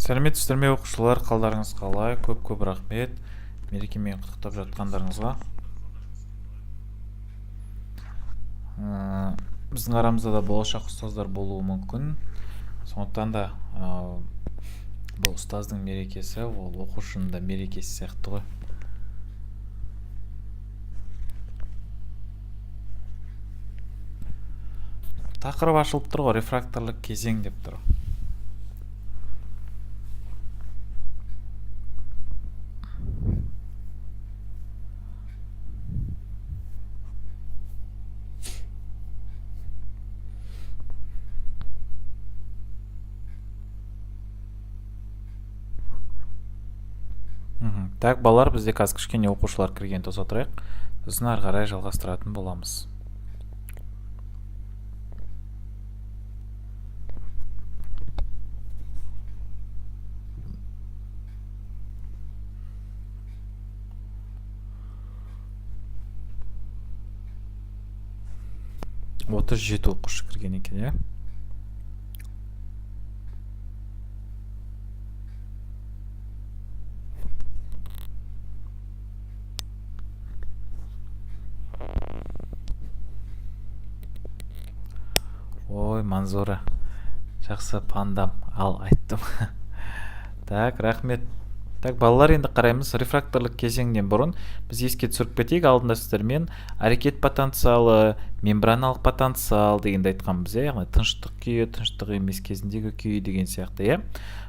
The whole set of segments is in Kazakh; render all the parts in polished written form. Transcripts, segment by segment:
Сәлеметсіздер ме оқушылар, қалдарыңыз қалай? Көп рахмет мерекемен құттықтап жатқандарыңызға. Біздің арамызда да болашақ ұстаздар болуы мүмкін. Сондықтан да бұл ұстаздың мерекесі, ол оқушының да мерекесі сияқты ғой. Тақырып ашылып тұр ғой, рефракторлық кезең деп тұр. Так, балалар, бізде қазір кішкене оқушылар кірген тоса тұрайық. Сосын ары қарай жалғастыратын боламыз. Отыз жеті оқушы кірген екен, иә? Ой, Манзура, жақсы пандам, ал айттым. Так, рахмет. Так, балалар, енді қараймыз. Рефракторлық кезеңнен бұрын біз еске түсіріп кетейік, алдында сіздермен әрекет потенциалы, мембраналық потенциал дегенді айтқанбыз, яғни тыныштық күйі, тыныштық емес кезіндегі күйі деген сияқты, иә.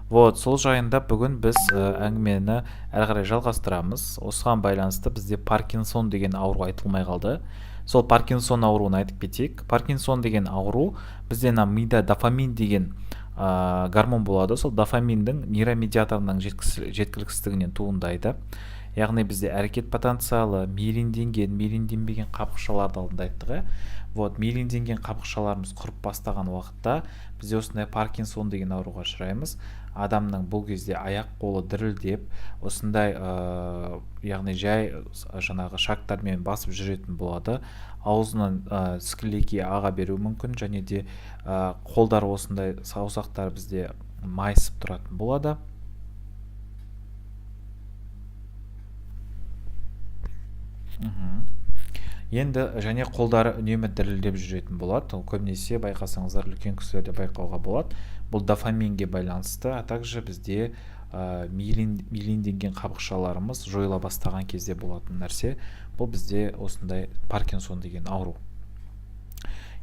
Вот, сол жайында бүгін біз әңгімені әрі қарай жалғастырамыз. Осыған байланысты бізде Паркинсон деген ауру айтылмай қалды. Сол Паркинсон ауруын айтып кетейік. Паркинсон деген ауру бізде мида дофамин деген гормон болады. Сол дофаминдің нейромедиаторының жеткіліксіздігінен туындайды. Яғни бізде әрекет потенциалы, миелинденген, миелинденбеген қабықшаларды алдында айттық. Вот, миелинденген қабықшаларымыз құрып бастаған уақытта бізде осындай Паркинсон деген ауруға ұшыраймыз. Адамның бұл кезде аяқ қолы дірілдеп, осындай яғни жай жаңағы шактармен басып жүретін болады. Аузынан сілекей аға беруі мүмкін, және де қолдар осындай саусақтар бізде майысып тұратын болады. Енді және қолдары үнемі дірілдеп жүретін болады. Ол көбінесе байқасаңыздар үлкен кісілерде байқауға болады. Бұл дофаминге байланысты, а также бізде миелинденген қабықшаларымыз жойыла бастаған кезде болатын нәрсе. Бұл бізде осындай Паркинсон деген ауру.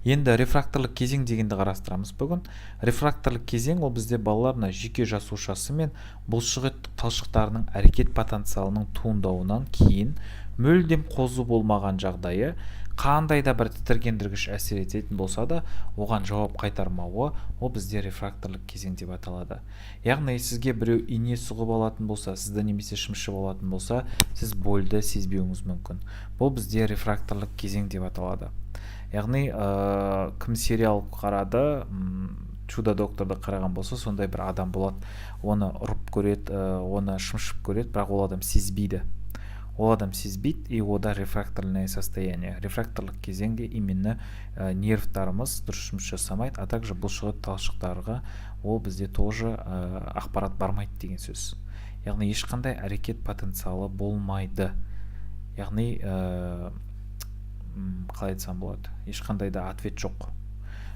Енді рефракторлық кезең дегенді қарастырамыз бүгін. Рефракторлық кезең ол бізде балаларына жүйке жасушасы мен бұлшықет талшықтарының әрекет потенциалының туындауынан кейін мүлдем қозу болмаған жағдайы, қандай да бір тітіргендіргіш әсер ететін болса да, оған жауап қайтармауы, ол бізде рефракторлық кезең деп аталады. Яғни сізге біреу ине сұғып алатын болса, сізді немесе шымшып алатын болса, сіз больді сезбеуіңіз мүмкін. Бұл бізде рефракторлық кезең деп аталады. Яғни кім сериал қарады, Чудо докторды қараған болса, сондай бір адам болады. Оны ұрып көреді, оны шымшып көреді, бірақ ол адам сезбейді. Ол адам сезбейді, и ода рефракторное состояние. Рефракторлық кезеңде именно нервтарымыз дұрыс жұмыс жасамайды, а также бұлшықет талшықтарға ол бізде тоже ақпарат бармайды деген сөз. Яғни ешқандай әрекет потенциалы болмайды. Яғни қалай айтсам болады, ешқандай да ответ жоқ.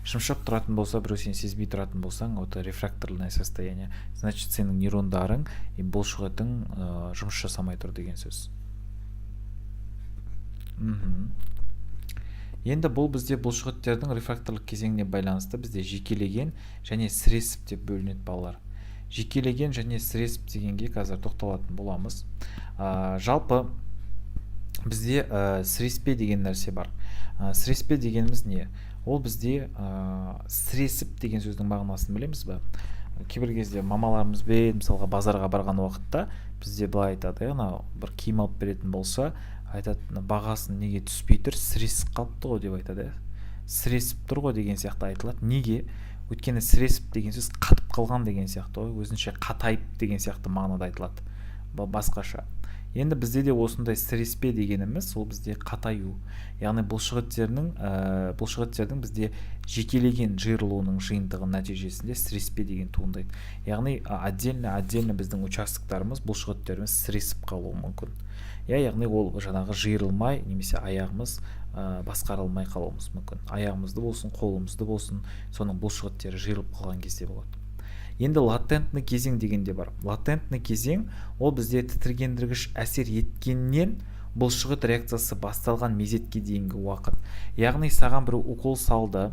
Шымшып тұратын болса, біреу сен сезбей тұратын болсаң, это рефракторное состояние. Значит, сенің нейрондарың и бұлшықетің жұмыс жасамай тұр деген сөз. Енді бұл бізде бұлшықеттердің рефракторлық кезеңіне байланысты бізде жекелеген және сіресіп деп бөлінеді балалар. Жекелеген және сіресіп дегенге қазір тоқталатын боламыз. Жалпы бізде сіреспе деген нәрсе бар. Сіреспе дегеніміз не? Ол бізде сіресіп деген сөздің мағынасын білеміз бе? Кейбір кезде мамаларымызбен мысалға базарға барған уақытта бізде былай айтады, бір киім алып беретін болса, айтады, бағасын неге түспей тұр, сіресіп қалыпты ғой деп айтады. Сіресіп тұр ғой деген сияқты айтылады. Неге? Өйткені сіресіп деген сөз қатып қалған деген сияқты, өзінше қатайып деген сияқты мағынада айтылады. Басқаша. Енді бізде де осындай сіреспе дегеніміз ол бізде қатаю, яғни бұлшықеттердің бізде жекелеген жиырылуының жиынтығы нәтижесінде сіреспе деген туындайды. Яғни отдельно біздің участоктарымыз бұлшықеттеріміз сіресіп қалуы мүмкін. Яғни ол жаңағы жиырылмай немесе аяғымыз басқарылмай қалуымыз мүмкін. Аяғымызды болсын, қолымызды болсын, соның бұлшықеттері жиырылып қалған кезде болады. Енді латентный кезең дегенде бар. Латентный кезең ол бізде тітіргендіргіш әсер еткеннен бұлшықет реакциясы басталған мезетке дейінгі уақыт. Яғни саған біреу укол салды,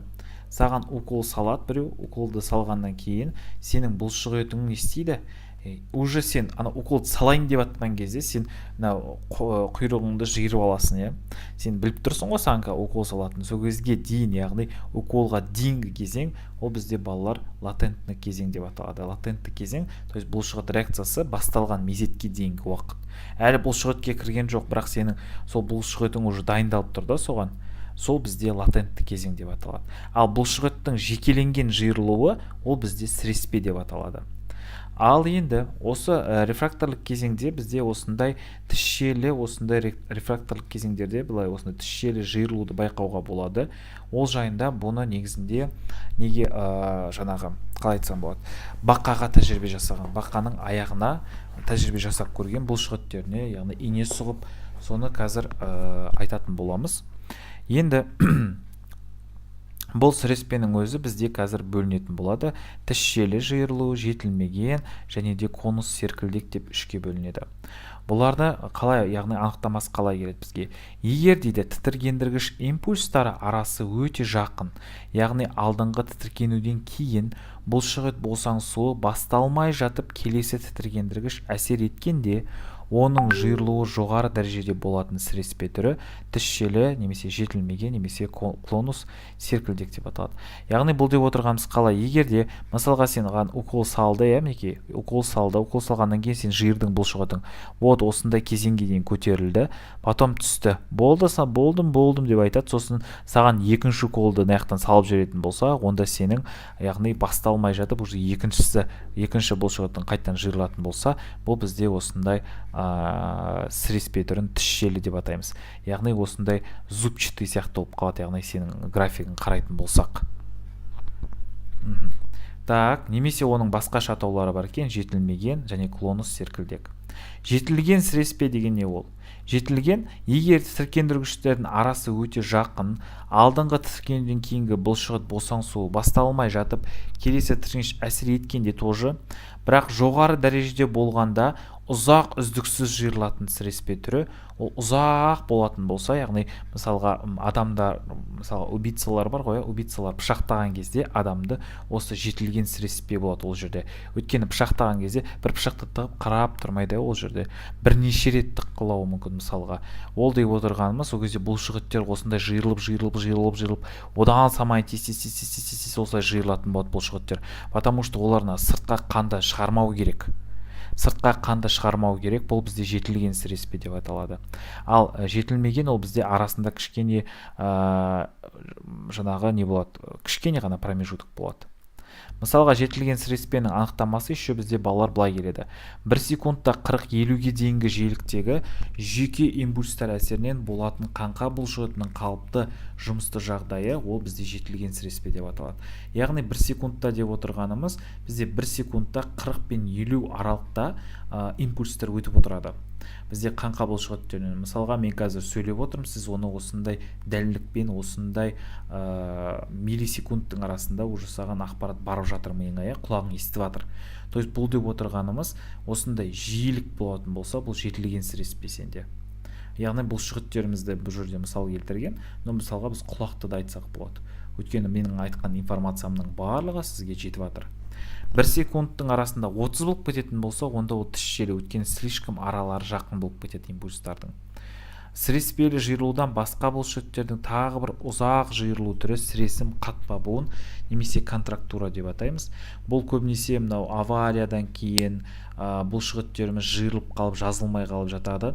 саған укол салады біреу, уколды салғаннан кейін сенің бұлшықетің не істейді? Уже сен уколды салайын деп жатқан кезде сен құйрығыңды жиырып аласың, сен біліп тұрсың ғой саған укол салатын. Сол кезге дейін, яғни уколға дейінгі кезең ол бізде балалар латентный кезең деп аталады. Латентный кезең, то есть бұлшықет реакциясы басталған мезетке дейінгі уақыт. Әлі бұлшықетке кірген жоқ, бірақ сенің сол бұлшықетің уже дайындалып тұр да соған. Сол бізде латентный кезең деп аталады. Ал бұлшықеттің жекеленген жиырылуы ол бізде сіреспе деп аталады. Ал енді осы рефракторлық кезеңде бізде осындай тісшелі, осындай рефракторлық кезеңдерде былай осындай тісшелі жиырылуды байқауға болады. Ол жайында бұны негізінде неге жаңағы қалай айтсам болады, бақаға тәжірибе жасаған, бақаның аяғына тәжірибе жасап көрген бұлшықеттеріне, яғни ине сұғып, соны қазір айтатын боламыз. Енді бұл сіреспенің өзі бізде қазір бөлінетін болады. Тісшелі жиырылу, жетілмеген және де конус серкілдек деп үшке бөлінеді. Бұларды қалай, яғни анықтамасы қалай келеді бізге? Егер дейді тітіргендіргіш импульстары арасы өте жақын, яғни алдыңғы тітіркенуден кейін бұлшықет босаңсуы басталмай жатып келесі тітіргендіргіш әсер еткенде оның жиырылуы жоғары дәрежеде болатын сіреспе түрі тісшелі немесе жетілмеген немесе конус серкілдек деп аталады. Яғни бұл деп отырғанымыз қалай? Егер де мысалға сен укол салды, мінекей, укол салғаннан кейін сен жиырдың бұлшықетің вот осындай кезеңге дейін көтерілді, потом түсті. Болдым деп айтады. Сосын саған екінші уколды наяқтан салып жіберетін болса, онда сенің яғни басталмай жатып уже екінші бұлшықеттің қайтадан жиырылатын болса, бұл бізде осындай сіреспе түрін тісшелі деп атаймыз. Яғни осындай зубчатый сияқты болып қалады, яғни сенің графигін қарайтын болсақ. Так, немесе оның басқаша атаулары бар екен, жетілмеген және клонус серкілдек. Жетілген сіреспе деген не ол? Жетілген, егер тітіркендіргіштердің арасы өте жақын, алдыңғы тітіркенуден кейінгі бұлшықет босаңсуы басталмай жатып, келесі тітіркенгіш әсер еткенде тоже, бірақ жоғары дәрежеде болғанда ұзақ үздіксіз жиырылатын сіреспе түрі, ол ұзақ болатын болса, яғни мысалға адамдар, мысалға убийцалар бар ғой, убийцалар пышақтаған кезде адамды осы жетілген сіреспе болады ол жерде. Өйткені пышақтаған кезде бір пышақты тығып қарап тұрмайды ол жерде. Бірнеше рет тыққылауы мүмкін мысалға. Ол деп отырғанымыз, ол кезде бұлшықеттер осындай жиырылып, одан самай тез осылай жиырылатын болады бұлшықеттер. Потому что оларына сыртқа қанды шығармау керек. Бұл бізде жетілген сіреспе деп аталады. Ал жетілмеген ол бізде арасында кішкене жаңағы не болады, кішкене ғана промежуток болады. Мысалға жетілген сіреспенің анықтамасы еще бізде балалар былай келеді. 1 секундта 40-50-ге дейінгі жиіліктегі жүйке импульстар әсерінен болатын қаңқа бұлшықетінің қалыпты жұмысты жағдайы ол бізде жетілген сіреспе деп аталады. Яғни 1 секундта деп отырғанымыз бізде 1 секундта 40 пен 50 аралықта импульстар өтіп отырады. Бізде қаңқа бұлшықеттерінен, мысалға мен қазір сөйлеп отырмын, сіз оны осындай дәлдікпен, осындай миллисекундтың арасында уже саған ақпарат барып жатыр миыңа, құлағың естіп жатыр. То есть бұл деп отырғанымыз осындай жиілік болатын болса, бұл жетілген сіреспе сенде. Яғни бұлшықеттерімізді бұл жерде мысал келтірген, но мысалға біз құлақты да айтсақ болады. Өйткені менің айтқан информациямның барлығы сізге жетіп жатыр. 1 секундтың арасында 30 болып кететін болса, онда ол тісшелі, өйткені слишком аралары жақын болып кетеді импульстардың. Сіреспелі жиырылудан басқа бұлшықеттердің тағы бір ұзақ жиырылу түрі сіресім қатпа буын немесе контрактура деп атаймыз. Бұл көбінесе мынау авариядан кейін бұлшықеттеріміз жиырылып қалып, жазылмай қалып жатады.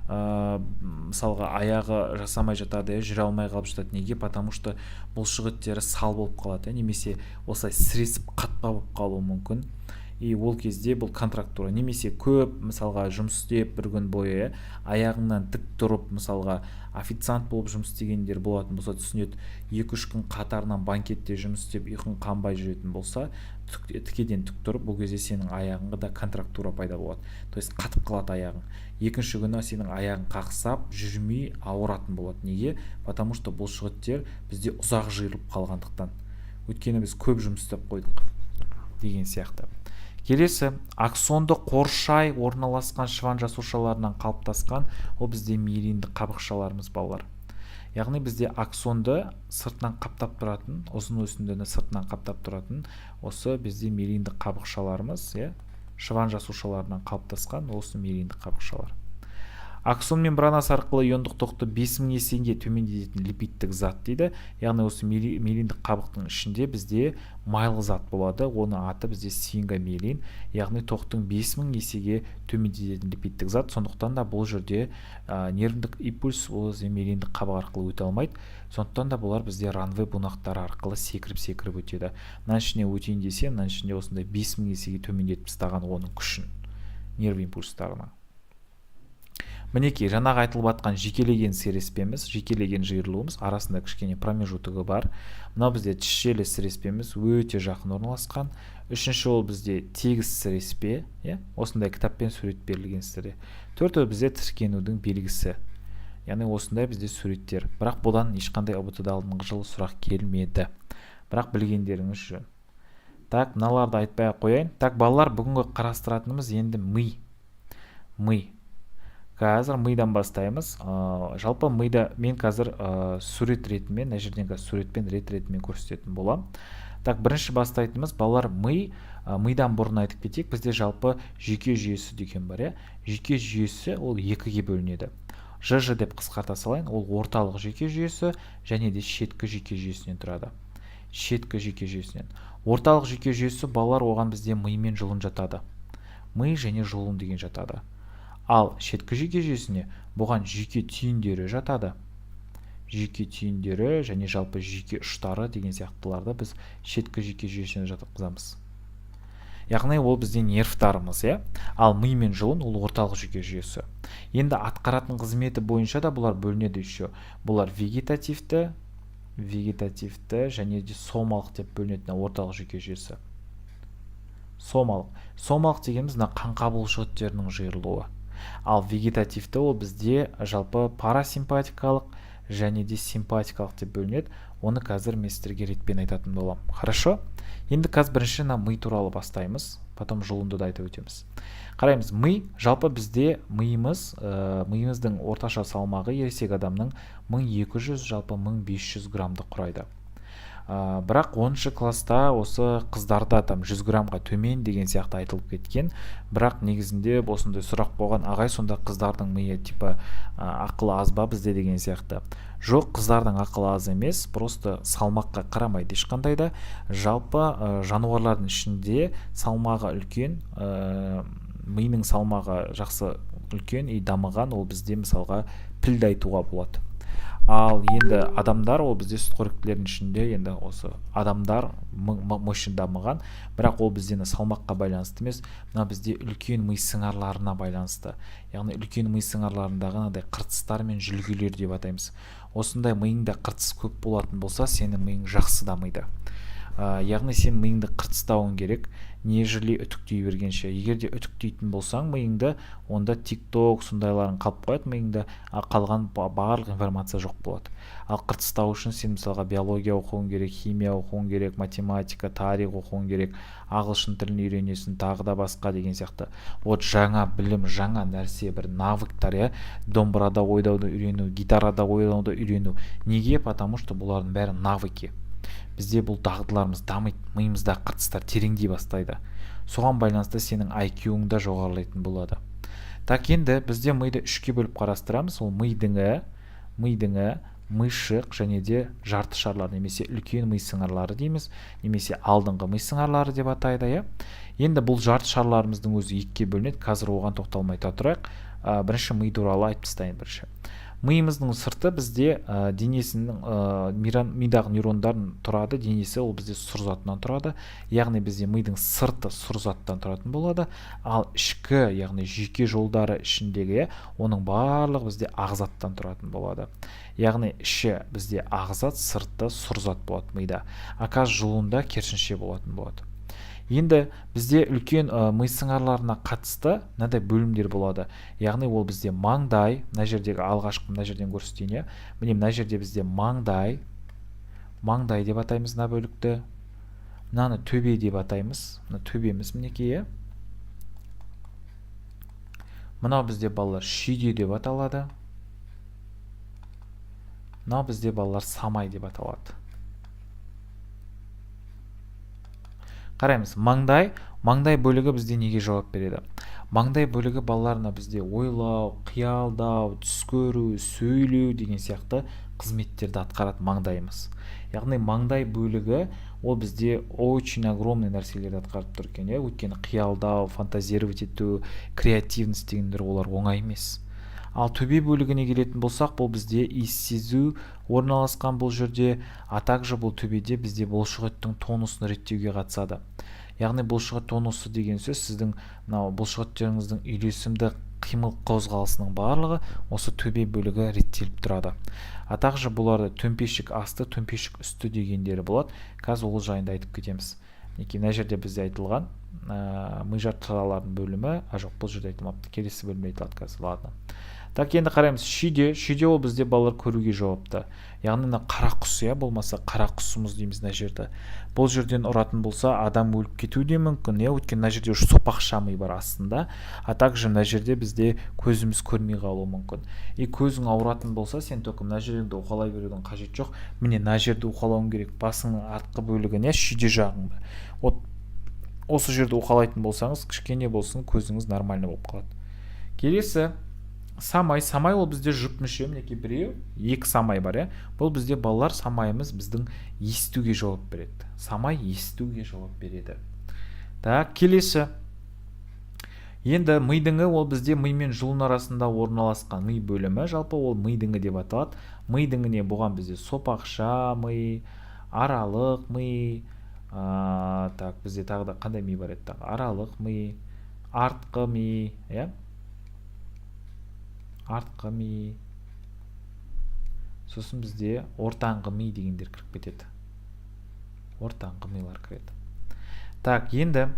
Мысалға аяғы жасамай жатады, жүре алмай қалып жатады. Неге? Потому что бұлшықеттері сал болып қалады, немесе осылай сіресіп қатпа болып қалуы мүмкін. и ол кезде бұл контрактура. Немесе көп мысалға жұмыс істеп бір күн бойы аяғыңнан тік тұрып мысалға официант болып жұмыс істегендер болатын болса түсінеді. 2-3 күн қатарынан банкетте жұмыс істеп ұйқың қанбай жүретін болса, тікеден тік тұрып, бұл кезде сенің аяғыңда да контрактура пайда болады. То есть қатып қалады аяғың. Екінші күні сенің аяғың қақсап жүрмей ауыратын болады. Неге? Потому что бұлшықеттер бізде ұзақ жиырылып қалғандықтан. Өйткені біз көп жұмыс істеп қойдық деген сияқты. Келесі, аксонды қоршай орналасқан шыван жасушаларынан қалыптасқан, ол бізде миелинді қабықшаларымыз балалар. Яғни бізде аксонды сыртынан қаптап тұратын, ұзын өсіндіні сыртынан қаптап тұратын, осы бізде миелинді қабықшаларымыз, шыван жасушаларынан қалыптасқан, осы миелинді қабықшалар. Аксон мембранасы арқылы иондық тоқты 5000 есеге төмендететін липидтік зат дейді. Яғни осы миелиндік қабықтың ішінде бізде майлы зат болады. Оның аты бізде сфингомиелин. Яғни тоқтың 5000 есеге төмендететін липидтік зат. Сондықтан да бұл жерде нервдік импульс ол миелиндік қабық арқылы өте алмайды. Сондықтан да бұлар бізде ранвей бунақтары арқылы секіріп өтеді. Мына ішіне өтейін десе, мына ішінде осындай 5000 есеге төмендетіп тастаған оның күшін, нерв импульстарына. Мінекей, жаңағы айтылып жатқан жекелеген сіреспеміз, жекелеген жиырылуымыз арасында кішкене промежутығы бар. Мынау бізде тіс сіреспеміз өте жақын орналасқан. Үшінші ол бізде тегіс сіреспе, осындай кітаппен сурет берілген сіре. Төртеу бізде тіркенудің белгісі. Яғни осындай бізде суреттер. Бірақ бұдан ешқандай ОБТ-да алдыңғы жылы сұрақ келмеді. Бірақ білгендеріңіз жөн. Так, мыналарды айтпай қояйын. Так, балалар, бүгінгі қарастыратынымыз енді ми. Қазір мидан бастаймыз. Жалпы мида мен қазір сурет ретімен, жерден суретпен ретімен көрсететін болам. Так, бірінші бастайтынымыз балалар мидан бұрын айтып кетейік. Бізде жалпы жүйке жүйесі деген бар. Жүйке жүйесі ол екіге бөлінеді. ЖЖ деп қысқарта салайын, ол орталық жүйке жүйесі және де шеткі жүйке жүйесінен тұрады. Шеткі жүйке жүйесінен. Орталық жүйке жүйесі балалар оған бізде ми мен жұлын жатады. Ми және жұлын деген жатады. Ал шеткі жүйке жүйесіне бұған жүйке түйіндері жатады. Жүйке түйіндері және жалпы жүйке ұштары деген сияқтыларды біз шеткі жүйке жүйесіне жатқызамыз. Яғни ол бізде нервтарымыз, ал ми мен жұлын ол орталық жүйке жүйесі. Енді атқаратын қызметі бойынша да бұлар бөлінеді еще. Бұлар вегетативті және де сомалық деп бөлінетін орталық жүйке жүйесі. Сомалық дегеніміз қан қабылшығыттерінің жиырылуы. Ал вегетативті ол бізде жалпы парасимпатикалық және де симпатикалық деп бөлінеді. Оны қазір мен сіздерге ретпен айтатын болам. Хорошо? Енді қазір бірінші ми туралы бастаймыз, потом жұлынды да айтып өтеміз. Қараймыз, жалпы бізде миымыздың орташа салмағы ересек адамның 1200, жалпы 1500 граммды құрайды. Бірақ 10-шы класста осы қыздарда 100 граммға төмен деген сияқты айтылып кеткен. Бірақ негізінде осындай сұрақ болған, ағай сонда қыздардың миы типа ақылы аз ба бізде деген сияқты. Жоқ, қыздардың ақылы аз емес, просто салмаққа қарамайды ешқандай да. Жалпы жануарлардың ішінде салмағы үлкен, миының салмағы жақсы үлкен и дамыған, ол бізде мысалға пілді айтуға болады. Ал енді адамдар, ол бізде сүтқоректілердің ішінде енді осы адамдар мощын дамыған, бірақ ол бізден салмаққа байланысты емес, мына бізде үлкен ми сыңарларына байланысты. Яғни үлкен ми сыңарларындағы қыртыстар мен жүлгелер деп атаймыз. Осындай миыңда қыртыс көп болатын болса, сенің миың жақсы дамиды. Яғни сен миыңды қыртыстауың керек, нежели үтіктей бергенше. Егер де үтіктейтін болсаң миыңды, онда тикток сондайларын қалып қояды миыңда, қалған барлық информация жоқ болады. Ал қыртыстау үшін сен мысалға биология оқуың керек, химия оқуың керек, математика, тарих оқуың керек, ағылшын тілін үйренесің, тағы да басқа деген сияқты. Вот жаңа білім, жаңа нәрсе, бір навыктар, домбырада ойнауды үйрену, гитарада ойнауды үйрену. Неге? Потому что бұлардың бәрі навыки. Бізде бұл дағдыларымыз дамиды, миымызда қыртыстар тереңдей бастайды. Соған байланысты сенің IQ-ың да жоғарылайтын болады. Так, енді бізде миды үшке бөліп қарастырамыз. Ол мидыңы, миышық және де жарты шарлар, немесе үлкен ми сыңарлары дейміз, немесе алдыңғы ми сыңарлары деп атайды. Енді бұл жарты шарларымыздың өзі екіге бөлінеді. Қазір оған тоқталмай тұрайық. Бірінші ми туралы айтып тастайын бірінші. миымыздың сырты бізде денесінің мидағы нейрондардан тұрады. Денесі ол бізде сұр заттан тұрады. Яғни бізде мидың сырты сұр заттан тұратын болады. Ал ішкі, яғни жүйке жолдары ішіндегі оның барлығы бізде ағзаттан тұратын болады. Яғни іші бізде ағзат, сырты сұр зат болады мида. Аказ жұлуында керісінше болатын болады. Енді бізде үлкен ми сыңарларына қатысты мынадай бөлімдер болады. Яғни ол бізде маңдай, мына жердегі алғашқы мына жерден көрсетейін. Міне мына жерде бізде маңдай деп атаймыз мына бөлікті. Мынаны төбе деп атаймыз. Мына төбеміз мінекей. Мынау бізде балалар шүйде деп аталады. Мынау бізде балалар самай деп аталады. Қараймыз, маңдай бөлігі бізде неге жауап береді? Маңдай бөлігі балаларына бізде ойлау, қиялдау, түс көру, сөйлеу деген сияқты қызметтерді атқарады маңдайымыз. Яғни маңдай бөлігі ол бізде очень огромный нәрселерді атқарып тұр екен. Өйткені қиялдау, фантазировать ету, креативность дегендер олар оңай емес. Ал төбе бөлігіне келетін болсақ, бұл бізде иіс сезу орналасқан бұл жерде, а также бұл төбеде бізде бұлшықеттің тонусын реттеуге қатысады. Яғни бұлшықет тонусы деген сөз сіздің бұлшықеттеріңіздің үйлесімді қимыл қозғалысының барлығы осы төбе бөлігі реттеліп тұрады. А также бұларды төмпешік асты, төмпешік үсті дегендері болады. Қазір ол жайында айтып кетеміз. Мына жерде бізде айтылған ми жартыларының бөлімі, жоқ, бұл жерде айтылмапты, келесі бөлімде айтылады қазір. Ладно. Так, енді қараймыз, шүйде ол бізде балалар көруге жауапты. Яғни мына қара құс, болмаса қара құсымыз дейміз мына жерді. Бұл жерден ұратын болса, адам өліп кетуі де мүмкін. Өйткені мына жерде сопақша ми бар астында. А также мына жерде бізде көзіміз көрмей қалуы мүмкін. Көзің ауыратын болса, сен только мына жерде уқалай берудің қажет жоқ. Міне мына жерде уқалауың керек. Басыңның артқы бөлігіне, шүйде жағыңды. Осы жерде уқалайтын болсаңыз, кішкене болсын, көзіңіз нормально болып қалады. Келесі самай ол бізде жұп мүше, мінекей біреу, екі самай бар. Бұл бізде балалар самайымыз біздің естуге жауап береді. Самай естуге жауап береді. Так, келесі. Енді мидыңы ол бізде ми мен жұлын арасында орналасқан ми бөлімі, жалпы ол мидыңы деп аталады. Мидыңы бұған бізде сопақша ми, аралық ми, так, бізде тағы да қандай ми бар еді? Аралық ми, артқы ми, артқы ми, сосын бізде ортаңғы ми дегендер кіріп кетеді. Ортаңғы милар кіреді. Так, енді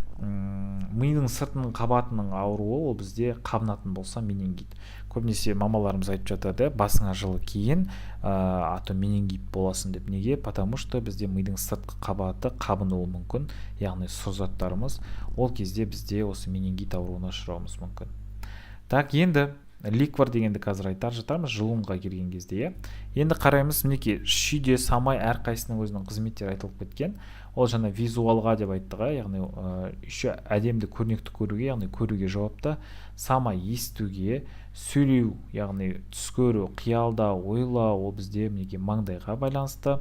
мидың сыртының қабатының ауруы ол бізде қабынатын болса менингит. Көбінесе мамаларымыз айтып жатады, басыңа жылы кейін, а то менингит боласың деп. Неге? Потому что бізде мидың сыртқы қабаты қабынуы мүмкін, яғни сұр заттарымыз, ол кезде бізде осы менингит ауруына ұшырауымыз мүмкін. Так, енді ликвор дегенді қазір айтар жатармыз жұлынға келген кезде. Енді қараймыз, мінекей шүйде, самай әрқайсының өзінің қызметтері айтылып кеткен. Ол жаңа визуалға деп айттық, яғни үші әдемді көрнекті көруге, яғни көруге жауапты. Самай естуге, сөйлеу, яғни түс көру, қиялдау, ойлау, ол бізде мінекей маңдайға байланысты.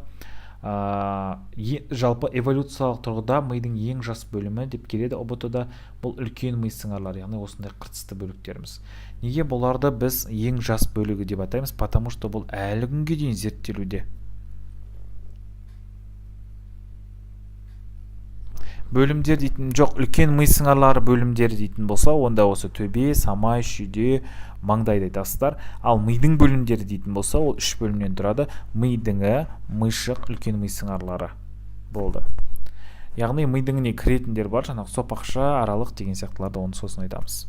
Жалпы эволюциялық тұрғыда мидың ең жас бөлімі деп келеді ОБТ-да. Бұл үлкен ми сыңарлар, яғни осындай қыртысты бөліктеріміз. Неге бұларды біз ең жас бөлігі деп атаймыз? Потому что бұл әлі күнге дейін зерттелуде. Бөлімдер дейтін жоқ, үлкен ми сыңарлары бөлімдері дейтін болса, онда осы төбе, самай, шүйде, маңдайды айтасыздар. Ал мидың бөлімдері дейтін болса, ол үш бөлімнен тұрады. Мидыңы, мишық, үлкен ми сыңарлары болды. Яғни мидыңына кіретіндер бар, жаңағы сопақша, аралық деген сияқтыларды оны сосын айтамыз.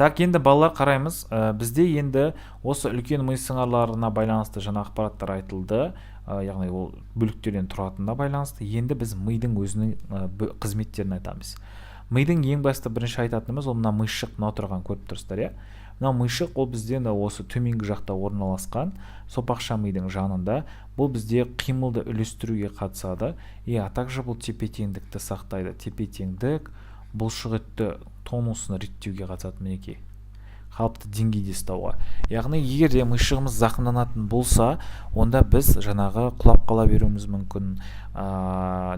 Так, енді балалар қараймыз, бізде енді осы үлкен ми сыңарларына байланысты жаңа ақпараттар айтылды, яғни ол бөліктерден тұратынына байланысты. Енді біз мидың өзінің қызметтерін айтамыз. Мидың ең басты бірінші айтатынымыз, ол мына мишық, мына отырған көріп тұрсыздар. Мына мишық ол бізде осы төменгі жақта орналасқан сопақша мидың жанында. Бұл бізде қимылды үлестіруге қатысады, а также бұл тепе-теңдікті сақтайды. Тепе-теңдік бұлшықетті тонусын реттеуге қатысады. Мінекей қалыпты деңгейде ұстауға. Яғни егер де миышығымыз зақымданатын болса, онда біз жаңағы құлап қала беруіміз мүмкін,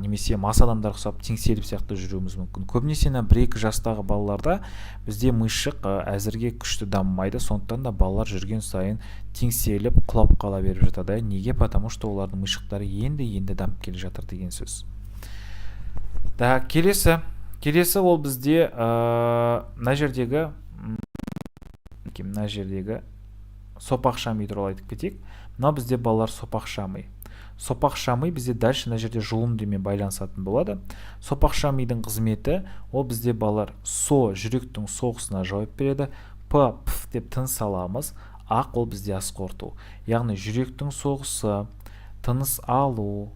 немесе мас адамдар ұқсап теңселіп сияқты жүруіміз мүмкін. Көбінесе 1-2 жастағы балаларда бізде миышық әзірге күшті дамымайды, сондықтан да балалар жүрген сайын теңселіп құлап қала беріп жатады. Неге? Потому что олардың миышықтары енді дамып келе жатыр деген сөз. Келесі ол бізде мына жердегі сопақша ми туралы айтып кетейік. Мына бізде балалар сопақша ми. Сопақша ми бізде дальше мына жерде жұлын демен байланысатын болады. Сопақша мидың қызметі ол бізде балалар жүректің соғысына жауап береді. Пф деп тыныс аламыз. Ақ ол бізде ас қорыту. Яғни жүректің соғысы, тыныс алу,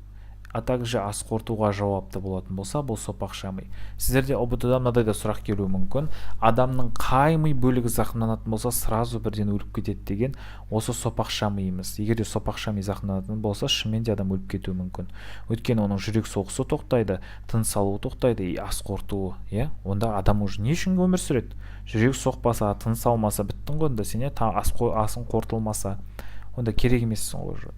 а также ас қорытуға жауапты болатын болса, бұл сопақша ми. Сіздерде ОБТ-да мынадай да сұрақ келуі мүмкін. Адамның қай ми бөлігі зақымданатын болса, сразу бірден өліп кетеді деген осы сопақша миымыз. Егер де сопақша ми зақымданатын болса, шынымен де адам өліп кетуі мүмкін. Өйткені оның жүрек соғысы тоқтайды, тыныс алуы тоқтайды, ас қорытуы, онда адам уже не үшін өмір сүреді? Жүрек соқпаса, тыныс алмаса, біттің ғой, онда сен асың қорытылмаса, онда керек емессің ғой уже.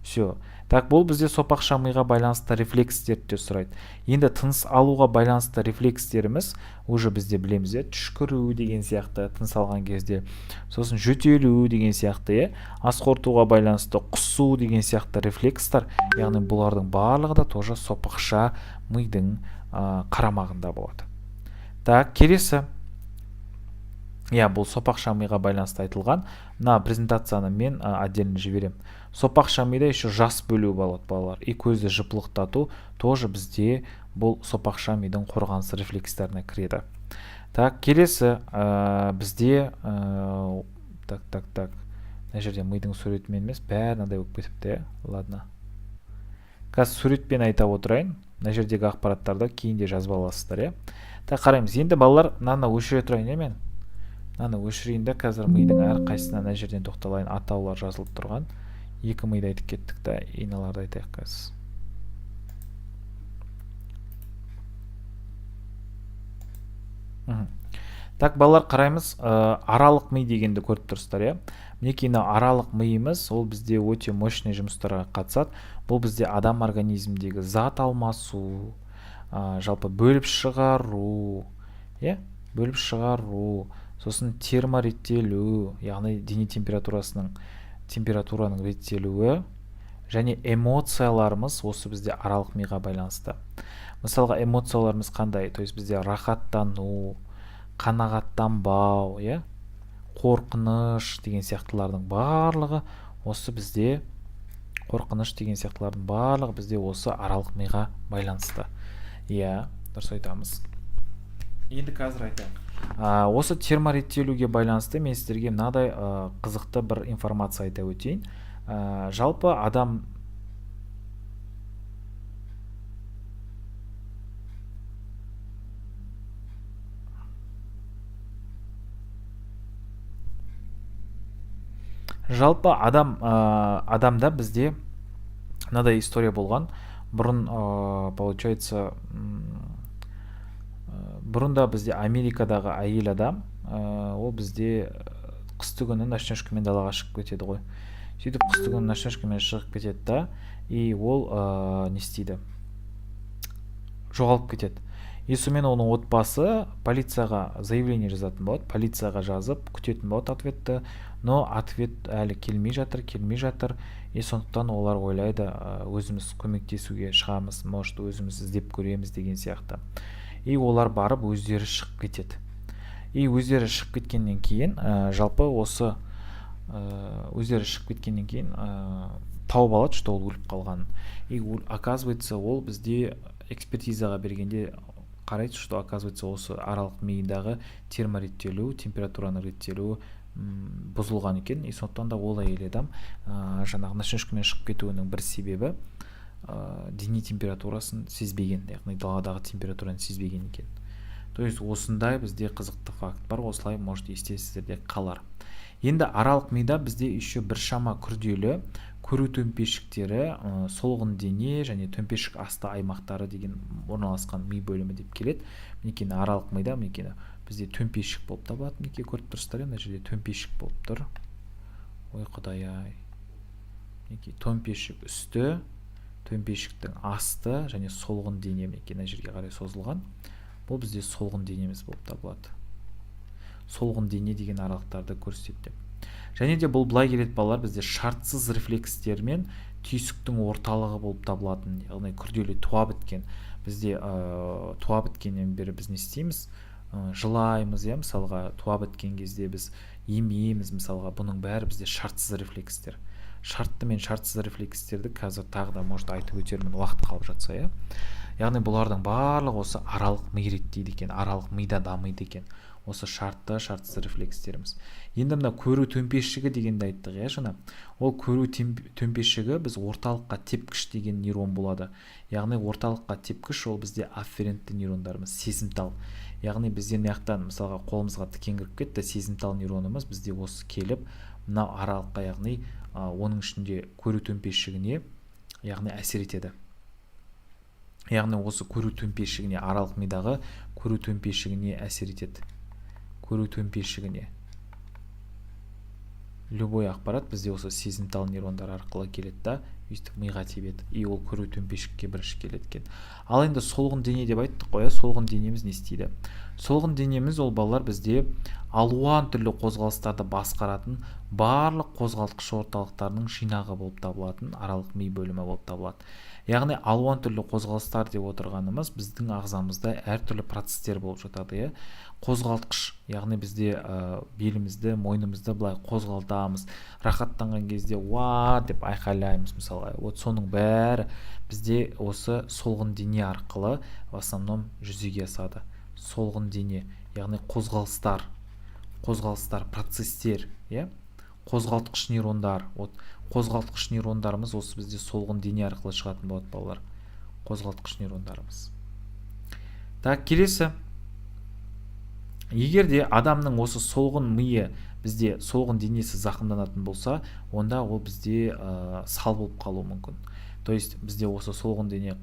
Все. Так, бұл бізде сопақша миға байланысты рефлекстерді сұрайды. Енді тыныс алуға байланысты рефлекстеріміз уже бізде білеміз, түшкіру деген сияқты тыныс алған кезде, сосын жөтелу деген сияқты, ас қорытуға байланысты құсу деген сияқты рефлекстер, яғни бұлардың барлығы да тоже сопақша мидың қарамағында болады. Так, келесі. Бұл сопақша миға байланысты айтылған. Мына презентацияны мен отдельно жіберем. Сопақша мида еще жас бөлу болады, балалар. И көзді жыпылықтату тоже бізде бұл сопақша мидың қорғаныс рефлекстеріне кіреді. Так, келесі бізде мына жерде мидың суретімен емес, бәрі мынадай болып кетіпті. Ладно. Қазір суретпен айта отырайын. Мына жердегі ақпараттарды кейінде жазып аласыздар. Так, қараймыз. Енді балалар мынаны өшіре тұрайын, мен. Мынаны өшірейін де, қазір мидың әрқайсысына мына жерден тоқталайын, атаулар жазылып тұрған. 2 миды айтып кеттік та, иналарды айтайық қазір. Так, балалар, қараймыз, аралық ми дегенді көріп тұрсыздар, Мінекей аралық миымыз, ол бізде өте мощный жұмыстарға қатысады. Бұл бізде адам организмдегі зат алмасу, жалпы бөліп шығару, сосын термореттелу, яғни дене температураның реттелуі, және эмоцияларымыз осы бізде аралық миға байланысты. Мысалға, эмоцияларымыз қандай? То есть бізде рахаттану, қанағаттанбау, қорқыныш деген сияқтылардың барлығы осы бізде осы аралық миға байланысты. Дұрыс айтамыз. Енді қазір айтайық. Осы термореттелуге байланысты мен сіздерге мынадай қызықты бір информация айта өтейін. Жалпы адам адамда бізде мынадай история болған. Бұрын, получается, бұрында бізде Америкадағы әйел адам, ол бізде қыстыгүні ночнешкамен далаға шығып кетеді ғой. Сөйтіп қыстыгүні ночнешкамен шығып кетеді да, и ол не істейді? Жоғалып кетеді. И сонымен оның отбасы полицияға заявление жазатын болады, полицияға жазып күтетін болады ответті, но ответ әлі келмей жатыр, и сондықтан олар ойлайды, өзіміз көмектесуге шығамыз, может өзіміз іздеп көреміз деген сияқты. И олар барып өздері шығып кетеді. И өздері шығып кеткеннен кейін, жалпы осы өздері шығып кеткеннен кейін тауып алады, что ол өліп қалғанын. И оказывается, ол бізде экспертизаға бергенде қарайды, что оказывается осы аралық миындағы термореттелу, температураның реттелуі бұзылған екен. И сондықтан да ол әйел адам жаңағы ночнешкамен шығып кетуінің бір себебі дене температурасын сезбеген, яғни даладағы температураны сезбеген екен. То есть осындай бізде қызықты факт бар, осылай может естесіздерде қалар. Енді аралық мида бізде еще біршама күрделі көру төмпешіктері, солғын дене және төмпешік асты аймақтары деген орналасқан ми бөлімі деп келеді. Мінекей аралық мида бізде төмпешік болып табылады. Мінекей көріп тұрсыздар, мына жерде төмпешік болып тұр. Ой құдай-ай. Мінекей төмпешік үсті, төмпешіктің асты және солғын дене мінекей мына жерге қарай созылған. Бұл бізде солғын денеміз болып табылады. Солғын дене деген аралықтарды көрсетеді. Және де бұл былай келеді балалар, бізде шартсыз рефлекстер мен түйсіктің орталығы болып табылатын, яғни күрделі туа біткен. Бізде туа біткеннен бері біз не істейміз? Жылаймыз, мысалға туа біткен кезде біз емейміз, мысалға бұның бәрі бізде шартсыз рефлекстер. Шартты мен шартсыз рефлекстерді қазір тағы да может айтып өтермін, уақыт қалып жатса, яғни бұлардың барлығы осы аралық ми реттейді екен, аралық мида дамиды екен. Осы шартты, шартсыз рефлекстеріміз. Енді мына көру төмпешігі дегенді айттық, жаңа. Ол көру төмпешігі біз орталыққа тепкіш деген нейрон болады. Яғни орталыққа тепкіш ол бізде афферентті нейрондарымыз, сезімтал. Яғни бізде мынаяқтан мысалға қолымызға тікен кіріп кетті, сезімтал нейронымыз бізде осы келіп, мына аралыққа, яғни оның ішінде көру төмпешігіне, яғни әсер етеді. Яғни осы көру төмпешігіне, аралық мидағы көру төмпешігіне әсер етеді. Көру төмпешігіне. Любой ақпарат бізде осы сезімтал нейрондар арқылы келеді да, өйстіп миға тебеді. И ол көру төмпешікке бірінші келеді екен. Ал енді солғын дене деп айттық қой, солғын денеміз не істейді? Солғын денеміз ол балалар бізде алуан түрлі қозғалыстарды басқаратын барлық қозғалтқыш орталықтарының жинағы болып табылатын аралық ми бөлімі болып табылады. Яғни алуан түрлі қозғалыстар деп отырғанымыз біздің ағзамызда әртүрлі процестер болып жатады. Қозғалтқыш, яғни бізде белімізді, мойнымызды былай қозғалтамыз, рахаттанған кезде уа деп айқайлаймыз мысалға. Вот соның бәрі бізде осы солғын дене арқылы в основном жүзеге асады. Солғын дене, яғни қозғалыстар, процестер, қозғалтқыш нейрондар. Вот қозғалтқыш нейрондарымыз осы бізде солғын дене арқылы шығатын болады балалар. Қозғалтқыш нейрондарымыз. Так, келесі. Егер де адамның осы солғын миы бізде солғын денесі зақымданатын болса, онда ол бізде сал болып қалуы мүмкін. То есть бізде осы солғын дене,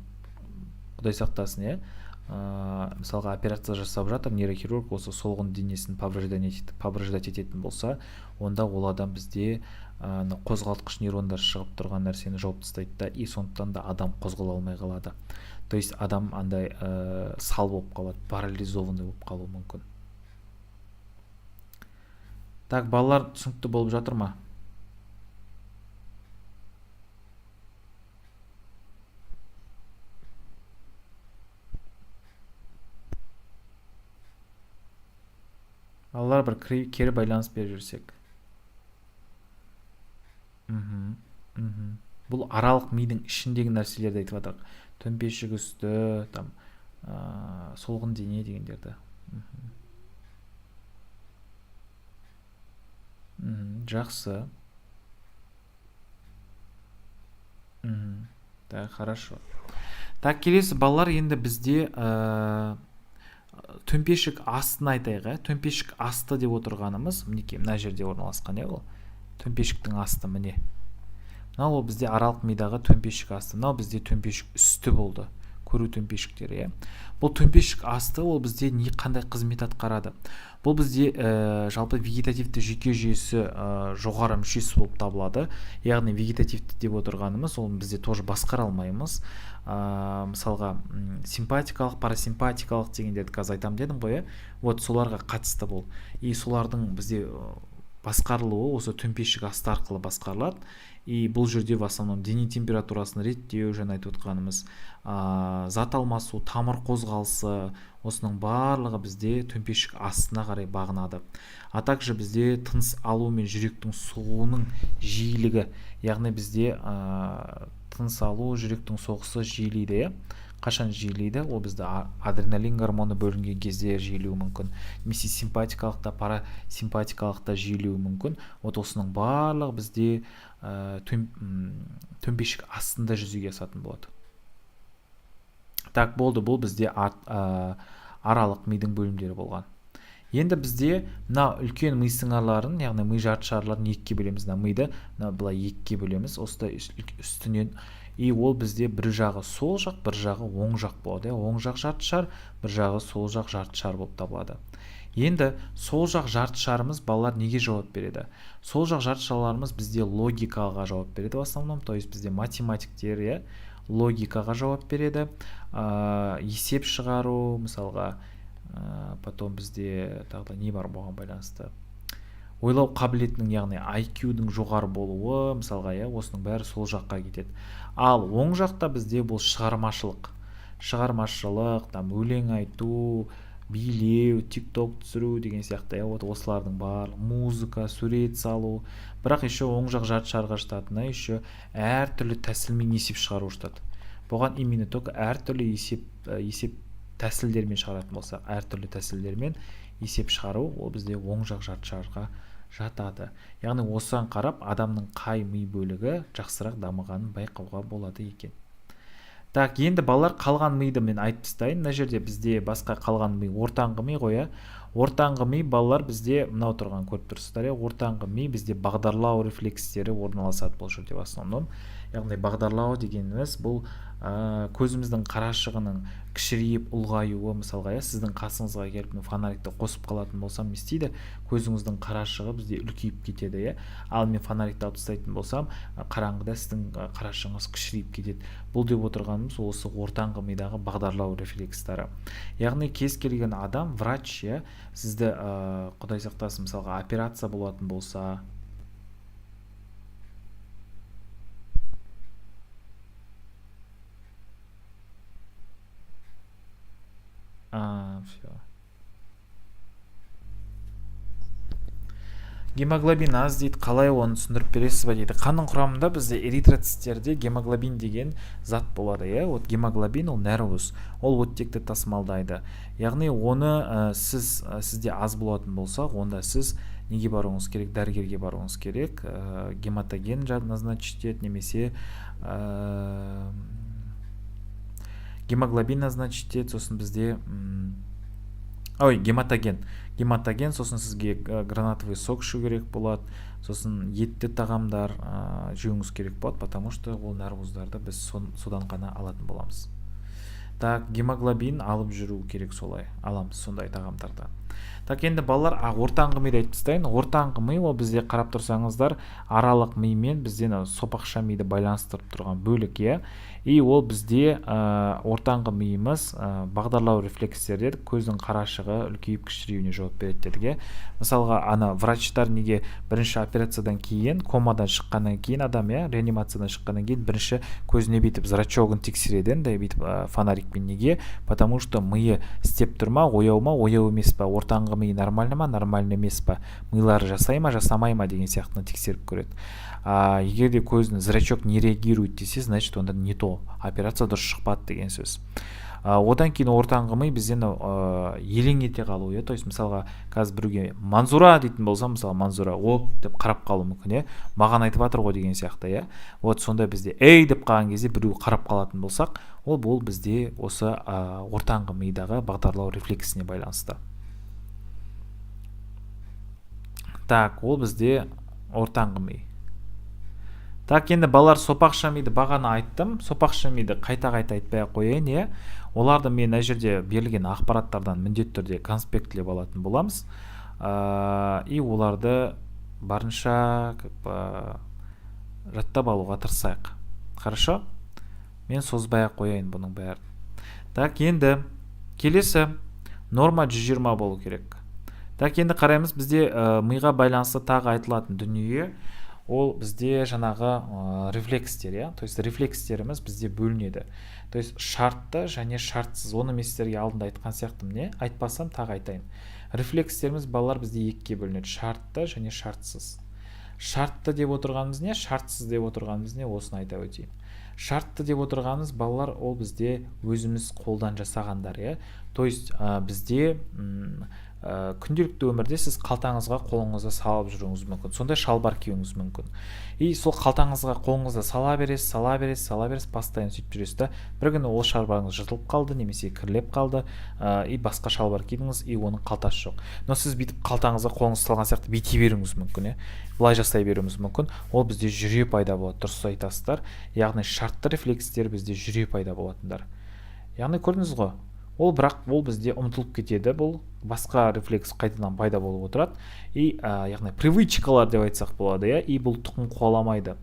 құдай сақтасын, мысалға операция жасап жатыр, нейрохирург осы солғын денесін повреждать ететін болса, онда ол адам бізде қозғалтқыш нейрондар шығып тұрған нәрсені жауып тастайды да, и сондықтан да адам қозғала алмай қалады. То есть адам андай сал болып қалады, парализованный болып қалуы мүмкін. Так, балалар түсінікті болып жатыр ма? Балалар бір кері байланыс беріп жүрсек. Бұл аралық мидың ішіндегі нәрселерді айтып жатырық. Төмпешік үсті, солғын дене дегендерді. Жақсы. Так, хорошо. Так, келесі балалар, енді бізде төмпешік астын айтайық. Төмпешік асты деп отырғанымыз мінекей мына жерде орналасқан, ол төмпешіктің асты міне. Мынау бізде аралық мидағы төмпешік асты. Мынау бізде төмпешік үсті болды. Көру төмпешіктері. Бұл төмпешік асты ол бізде қандай қызмет атқарады? Бұл бізде жалпы вегетативті жүйке жүйесі жоғары мүшесі болып табылады. Яғни вегетативті деп отырғанымыз ол бізде тоже басқара алмаймыз. Мысалға симпатикалық, парасимпатикалық дегендерді қазір айтам дедім ғой. Вот соларға қатысты бұл. И солардың бізде басқарылуы осы төмпешік асты арқылы басқарылады. И бұл жерде в основном дене температурасын реттеу, жаңа айтып отқанымыз, зат алмасу, тамыр қозғалысы, осының барлығы бізде төмпешік астына қарай бағынады. А также бізде тыныс алу мен жүректің соғуының жиілігі, яғни бізде тыныс алу, жүректің соғысы жиілейді. Қашан жиілейді? Ол бізде адреналин гормоны бөлінген кезде жиілеуі мүмкін. Немесе симпатикалықта, парасимпатикалықта жиілеуі мүмкін. Вот осының барлығы бізде төмпешік астында жүзеге асатын болады. Так, болды, бұл бізде аралық мидың бөлімдері болған. Енді бізде мына үлкен ми сыңарларын, яғни ми жартышарларын екіге бөлеміз. Миды былай екіге бөлеміз. Осыда үстінен и ол бізде бір жағы сол жақ, бір жағы оң жақ болады. Оң жақ жартышар, бір жағы сол жақ жартышар болып табылады. Енді сол жақ жарты шарымыз балалар неге жауап береді? Сол жақ жарты шарларымыз бізде логикаға жауап береді в основном, то есть бізде математиктер логикаға жауап береді, есеп шығару мысалға, потом бізде тағы да не бар бұған байланысты, ойлау қабілетінің яғни IQ-дің жоғары болуы мысалға, осының бәрі сол жаққа кетеді. Ал оң жақта бізде бұл шығармашылық, там өлең айту, билеу, тикток түсіру деген сияқты, осылардың бар, музыка, сурет салу. Бірақ еще оң жақ жарты шарға жататыны еще әртүрлі тәсілмен есеп шығару жатады. Бұған именно только әртүрлі есеп тәсілдермен шығаратын болсақ, әртүрлі тәсілдермен есеп шығару, ол бізде оң жақ жарты шарға жатады. Яғни осыған қарап адамның қай ми бөлігі жақсырақ дамығанын байқауға болады екен. Так, енді балалар қалған миды мен айтып тастайын. Мына жерде бізде басқа қалған ми ортаңғы ми ғой. Ортаңғы ми балалар бізде мынау тұрған көріп тұрсыздар. Ортаңғы ми бізде бағдарлау рефлекстері орналасады бұл жерде в основном. Яғни бағдарлау дегеніміз бұл көзіміздің қарашығының кішірейіп ұлғаюы, мысалға сіздің қасыңызға келіп фонарикті қосып қалатын болсам не істейді? Көзіңіздің қарашығы бізде үлкейіп кетеді. Ал мен фонарикті алып тастайтын болсам, қараңғыда сіздің қарашығыңыз кішірейіп кетеді. Бұл деп отырғанымыз осы ортаңғы мидағы бағдарлау рефлекстері. Яғни кез келген адам, врач, сізді құдай сақтасын, мысалға операция болатын болса, все. Гемоглобин аз дейді, қалай оны түсіндіріп бересіз ба дейді. Қанның құрамында бізде эритроциттерде гемоглобин деген зат болады. Вот гемоглобин ол нервус, ол оттекті тасымалдайды. Яғни оны сізде аз болатын болса, онда сіз неге баруыңыз керек? Дәрігерге баруыңыз керек. Гематоген назначить етеді, немесе гемоглобин назначить етеді, сосын бізде гематоген, сосын сізге гранатовый сок ішу керек болады, сосын етті тағамдар жеуіңіз керек болады, потому что ол наркоздарды біз содан ғана алатын боламыз. Так, гемоглобин алып жүру керек, солай аламыз сондай тағамдарды. Так, енді балалар ортаңғы миды айтып тастайын. Ортаңғы ми ол бізде қарап тұрсаңыздар аралық мимен бізден сопақша миды байланыстырып тұрған бөлік, и ол бізде ортаңғы миымыз бағдарлау рефлекстері көздің қарашығы үлкейіп кішіреуіне жауап береді дедік. Мысалға врачтар неге бірінші операциядан кейін, комадан шыққаннан кейін адам, реанимациядан шыққаннан кейін бірінші көзіне бүйтіп зрачогын тексереді, бүйтіп фонарикпен. Неге? Потому что миы істеп тұр ма, ояу емес па, ортаңғы ми нормально ма, нормально емес па, милары жасай ма, жасамай ма деген сияқтыны тексеріп көреді. Егер де көздің зрачок не реагирует десе, значит онда не то, операция дұрыс шықпады деген сөз. Одан кейін ортаңғы ми бізден елең ете қалу, то есть мысалға қазір біреуге Манзура дейтін болса, мысалы Манзура о деп қарап қалу мүмкін, маған айтып жатыр ғой деген сияқты, вот сонда бізде ей деп қалған кезде біреу қарап қалатын болсақ, ол бізде осы ортаңғы мидағы бағдарлау рефлексіне байланысты. Так, ол бізде ортаңғы ми. Так, енді балалар сопақша миды бағана айттым. Сопақша миды қайта-қайта айтпай қояйын, оларды мен мына жерде берілген ақпараттардан міндетті түрде конспектлеп алатын боламыз. И оларды барынша жаттап алуға тырысайық. Хорошо? Мен созбай қояйын бұның бәрін. Так, енді келесі норма 120 болу керек. Так, енді қараймыз, бізде миға байланысты тағы айтылатын дүние, ол бізде жаңағы рефлекстер, то есть рефлекстеріміз бізде бөлінеді. То есть шартты және шартсыз. Оны мен сіздерге алдында айтқан сияқтым, айтпасам тағы айтайын. Рефлекстеріміз балалар бізде екіге бөлінеді, шартты және шартсыз. Шартты деп отырғанымыз не, шартсыз деп отырғанымыз не, осыны айта өтейін. Шартты деп отырғанымыз балалар ол бізде өзіміз қолдан жасағандар, то есть бізде күнделікті өмірде сіз қалтаңызға қолыңызды салып жүруіңіз мүмкін, сондай шалбар киюіңіз мүмкін. И сол қалтаңызға қолыңызды сала бересіз, постоянно сөйтіп жүресіз. Бір күні ол шалбарыңыз жыртылып қалды, немесе кірлеп қалды, и басқа шалбар кидіңіз, и оның қалтасы жоқ. Но сіз бүйтіп қалтаңызға қолыңызды салған сияқты бүйте беруіңіз мүмкін, былай жасай беруіңіз мүмкін. Ол бізде жүре пайда болады, дұрыс айтасыздар. Яғни шартты рефлекстер бізде жүре пайда болатындар. Яғни көрдіңіз ғой, ол бірақ ол бізде ұмытылып кетеді, бұл басқа рефлекс қайтадан пайда болып отырады. И яғни привычкалар деп айтсақ болады, иә, и бұл тұқым қуаламайды.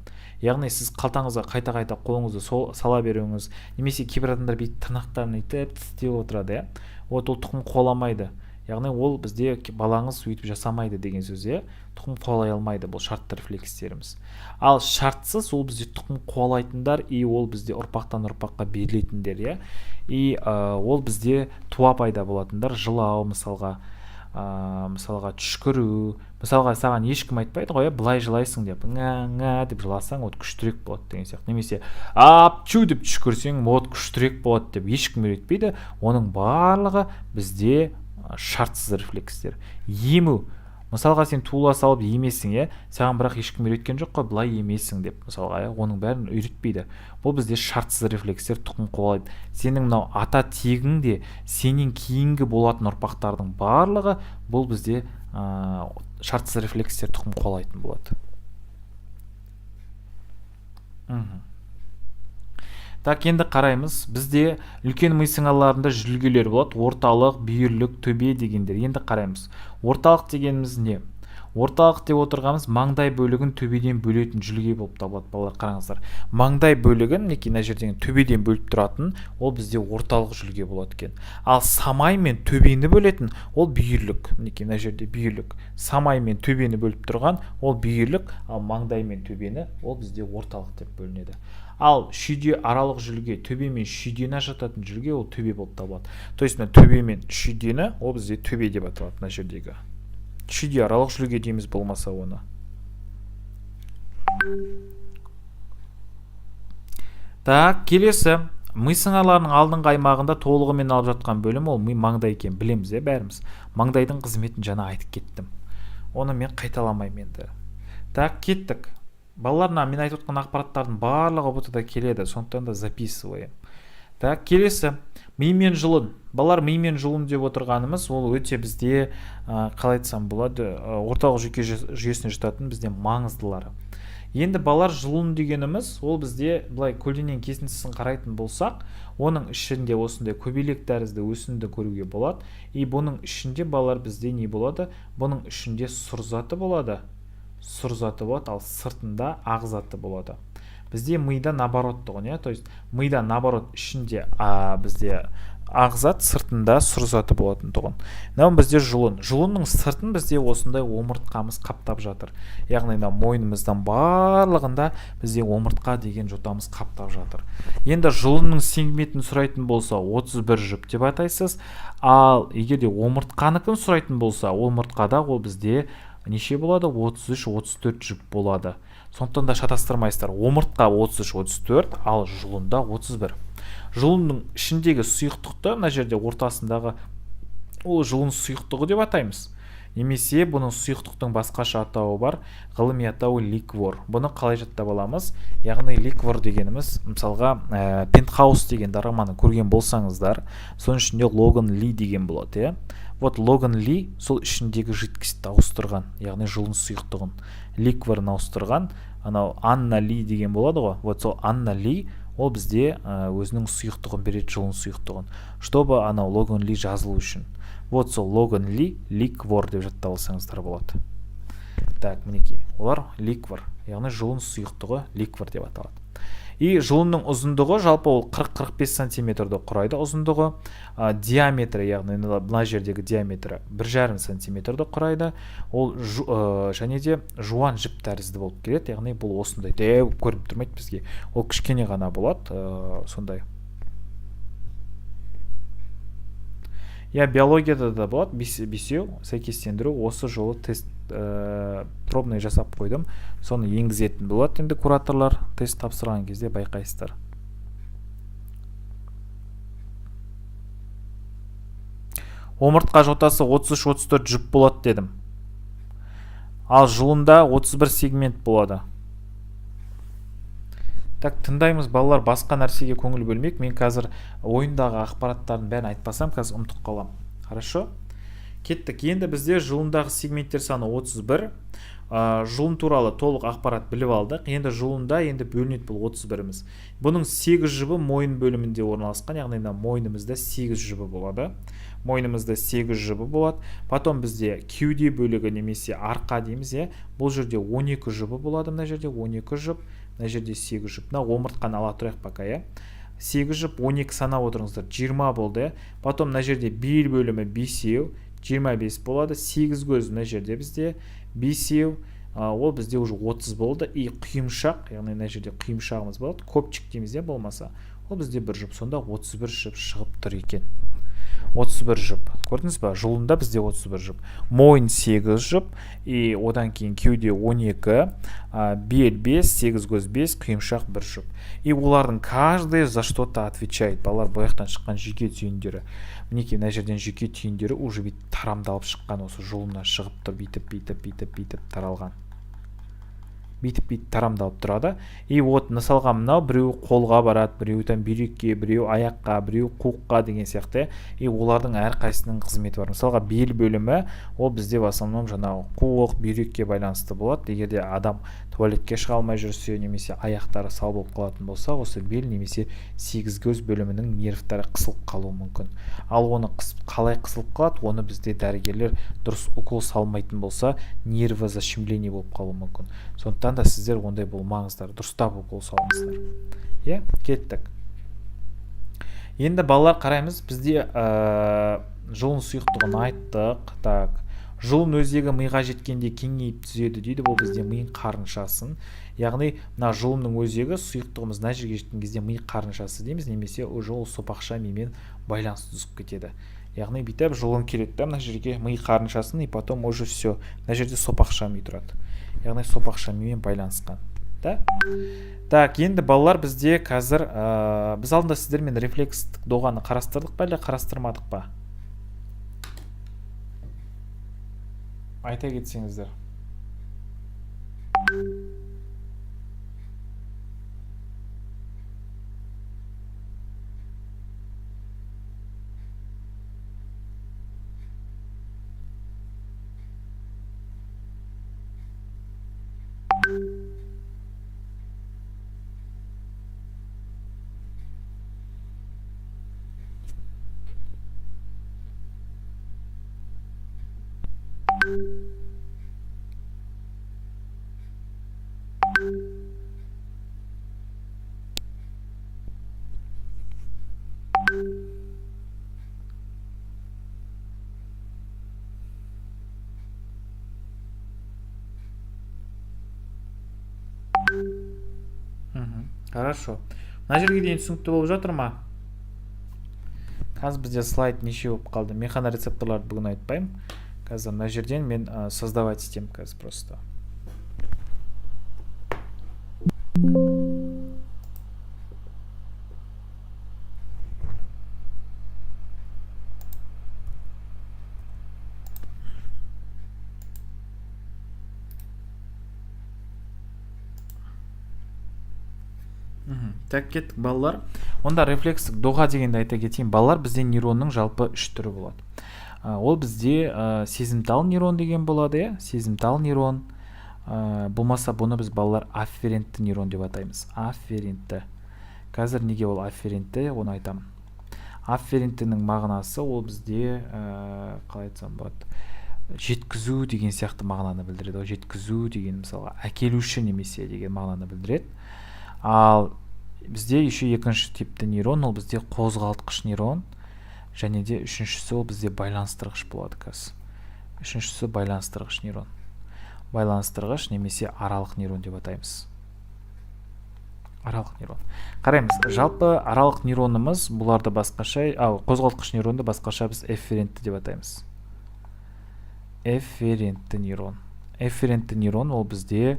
Яғни сіз қалтаңызға қайта-қайта қолыңызды сала беруіңіз, немесе кейбір адамдар бүйтіп тырнақтарын өйтіп тістеп отырады, иә. Ол тұқым қуаламайды. Яғни ол бізде балаңыз өйтіп жасамайды деген сөз, иә. Тұқым қуалай алмайды, бұл шартты рефлекстеріміз. Ал шартсыз ол бізде тұқым қуалайтындар, и ол бізде ұрпақтан ұрпаққа берілетіндер, иә. И ол бізде туа пайда болатындар, жылау мысалға, түшкіру, мысалға саған ешкім айтпайды ғой, былай жылайсың деп, ңа деп жыласаң, от күштірек болады деген сияқты. Немесе апчу деп түшкірсең, от күштірек болады деп ешкім үйретпейді. Оның барлығы бізде шартсыз рефлекстер. Ему, мысалға сен туыла салып емесің, иә, саған бірақ ешкім үйреткен жоқ қой, былай емесің деп, мысалға, оның бәрін үйретпейді. Бұл бізде шартсыз рефлекстер тұқым қуалайды. Сенің мынау ата тегің де, сенен кейінгі болатын ұрпақтардың барлығы бұл бізде шартсыз рефлекстер тұқым қуалайтын болады. Так, енді қараймыз. Бізде үлкен ми сыңарларында жүлгелер болады. Орталық, бүйірлік, төбе дегендер. Енді қараймыз. Орталық дегеніміз не? Орталық деп отырғанымыз маңдай бөлігін төбеден бөлетін жүлге болып табылады. Балалар, қараңыздар. Маңдай бөлігін, мінекей мына жерден төбеден бөліп тұратын, ол бізде орталық жүлге болады екен. Ал самай мен төбені бөлетін, ол бүйірлік. Мінекей мына жерде бүйірлік. Самай мен төбені бөліп тұрған, ол бүйірлік, ал маңдай мен төбені, ол бізде орталық деп бөлінеді. Ал шүйде аралық жүлге, төбе мен шүйдені ажырататын жүлге, ол төбе болып табылады. То есть төбе мен шүйдені, ол бізде төбе деп аталады мына жердегі. Шүйде аралық жүлге дейміз, болмаса оны. Так, келесі. Ми сыңарларының алдыңғы аймағында толығымен алып жатқан бөлім ол ми маңдай екен, білеміз, бәріміз. Маңдайдың қызметін жаңа айтып кеттім. Оны мен қайталамаймын енді. Так, кеттік. Балаларына мен айтып отқан ақпараттардың барлығы бұтыда келеді, сондықтан да записываем. Так, келесі. Ми мен жұлын. Балалар, ми мен жұлын деп отырғанымыз, ол өте бізде, қалай айтсам болады, орталық жүйке жүйесіне жататын бізде маңыздылары. Енді балалар, жұлын дегеніміз, ол бізде былай көлденең кесіндісін қарайтын болсақ, оның ішінде осындай көбелек тәрізді өсінді көруге болады. И бұның ішінде балалар бізде не болады? Бұның ішінде сұр заты болады. Сұр заты болады, ал сыртында ақ заты болады. Бізде мида наоборот тұғын, иә? То есть мида наоборот ішінде бізде ақ зат, сыртында сұр заты болатын тұғын. Мынау бізде жұлын. Жұлынның сыртын бізде осындай омыртқамыз қаптап жатыр. Яғни мойнымыздан барлығында бізде омыртқа деген жотамыз қаптап жатыр. Енді жұлынның сегментін сұрайтын болса 31 жұп деп атайсыз. Ал егер де омыртқаныкін сұрайтын болса, омыртқада ол бізде неше болады? 33-34 жұп болады. Сондықтан да шатастырмайсыздар. Омыртқа 33-34, ал жұлында 31. Жұлынның ішіндегі сұйықтықты, мына жерде ортасындағы, ол жұлын сұйықтығы деп атаймыз. Немесе бұның сұйықтықтың басқаша атауы бар, ғылыми атауы ликвор. Бұны қалай жаттап аламыз? Яғни ликвор дегеніміз, мысалға Пентхаус деген романын көрген болсаңыздар, соның ішінде Логан Ли деген болады, иә? Вот Логан Ли сол ішіндегі жидкостьті ауыстырған, яғни жұлын сұйықтығын, ликворын ауыстырған, анау Анна Ли деген болады ғой. Вот сол Анна Ли ол бізде өзінің сұйықтығын береді, жұлын сұйықтығын. Чтобы анау Логан Ли жазылу үшін. Вот сол Логан Ли ликвор деп жаттап алсаңыздар болады. Так, мінекей, олар ликвор, яғни жұлын сұйықтығы ликвор деп аталады. И жұлынның ұзындығы жалпы ол 40-45 сантиметрді құрайды ұзындығы, диаметрі, яғни мына жердегі диаметрі 1,5 сантиметрді құрайды. Ол және де жуан жіп тәрізді болып келеді, яғни бұл осындай деп көрініп тұрмайды бізге. Ол кішкене ғана болады, сондай. Я биологияда да болады, бесеу сәйкестендіру, осы жолы тест пробный жасап қойдым. Соны енгізетін болады. Енді кураторлар тест тапсырған кезде байқайсыздар. Омыртқа жотасы 33-34 жұп болады дедім. Ал жұлында 31 сегмент болады. Так, тыңдаймыз, балалар, басқа нәрсеге көңіл бөлмек. Мен қазір ойындағы ақпараттардың бәрін айтпасам, қазір ұмытып қалам. Хорошо? Кеттік. Енді бізде жұлындағы сегменттер саны 31. жұлын туралы толық ақпарат біліп алдық. Енді жұлында енді бөлінеді бұл 31-іміз. Бұның 8 жібі мойын бөлімінде орналасқан, яғни мойнымызда 8 жібі болады. Мойнымызда 8 жібі болады. Потом бізде кеуде бөлігі немесе арқа дейміз, бұл жерде 12 жібі болады, мына жерде 12 жіп, мына жерде 8 жіп. Мына омыртқаны ала тұрайық пока, 8 жіп, 12 санап отырыңыздар, 20 болды. Потом мына жерде бел бөлімі 5, 25 болады. 8 көз мына жерде бізде 5, ол бізде уже 30 болды. И құйымшақ, яғни мына жерде құйымшағымыз болады. Көпчік дейміз, болмаса. Ол бізде бір жұп, сонда 31 жұп шығып тұр екен. 31 жұп. Көрдіңіз ба? Жұлында бізде 31 жұп. Мойын 8 жұп, и одан кейін кеуде 12, бел 5, 8 көз 5, құйымшақ 1 жұп. И олардың каждый за что-то отвечает. Балалар бояқтан шыққан жүйке түйіндері. Мінекей мына жерден жүйке түйіндері уже бүйтіп тарамдалып шыққан, осы жұлыннан шығып тұр, бүйтіп таралған. Бүйтіп тарамдалып тұрады. И вот мысалға мынау біреу қолға барады, біреу бүйрекке, біреу аяққа, біреу қуыққа деген сияқты. И олардың әрқайсының қызметі бар. Мысалға бел бөлімі ол бізде в основном жаңағы қуық, бүйрекке байланысты болады. Егерде адам туалетке шыға алмай жүрсе, немесе аяқтары сау болып қалатын болса, осы бел немесе 8 көз бөлімінің нервтары қысылып қалуы мүмкін. Ал оны қалай қысылып қалады, оны бізде дәрігерлер дұрыс укол салмайтын болса, нерві защемление болып қалуы мүмкін. Сондықтан да сіздер ондай болмаңыздар, дұрыстап укол салыңыздар. Кеттік. Енді балалар қараймыз, бізде жұлын сұйықтығын айттық. Так. Жұлын өзегі миға жеткенде кеңейіп түзеді дейді, бұл бізде миың қарыншасын. Яғни, мына жұлынның өзегі сұйықтығымыз мына жерге жеткен кезде ми қарыншасы дейміз, немесе уже ол сопақша мимен байланысты үзіп кетеді. Яғни, бүйтіп жұлын келеді, мына жерге ми қарыншасын, и потом уже все, мына жерде сопақша ми тұрады. Яғни, сопақша мимен байланысқан. Так, енді балалар бізде қазір, біз алдында сіздермен рефлекстік доғаны қарастырдық па, әлде қарастырмадық па? Айта кетсеңіздер. Хорошо. Мына жерге дейін түсінікті болып жатыр ма? Қазір бізде слайд неше болып қалды. Механорецепторларды бүгін айтпаймын. Қазір мына жерден мен создавать етемін қазір просто. Так, кеттік балалар. Онда рефлекстік доға дегенді айта кетейін. Балалар бізде нейронның жалпы 3 түрі болады. Ол бізде сезімтал нейрон деген болады, сезімтал нейрон. Болмаса бұны біз балалар афферентті нейрон деп атаймыз. Афферентті. Қазір неге ол афферентті, оны айтамын. Афференттінің мағынасы ол бізде, қалай айтсам болады, жеткізу деген сияқты мағынаны білдіреді. Жеткізу деген мысалға әкелуші немесе деген мағынаны білдіреді. Ал бізде еще екінші типті нейрон, ол бізде қозғалтқыш нейрон, және де үшіншісі ол бізде байланыстырғыш болады қазір. Үшіншісі байланыстырғыш нейрон. Байланыстырғыш немесе аралық нейрон деп атаймыз. Аралық нейрон. Қараймыз, жалпы аралық нейронымыз бұларды басқаша, қозғалтқыш нейронды басқаша біз эфферентті деп атаймыз. Эфферентті нейрон. Эфферентті нейрон ол бізде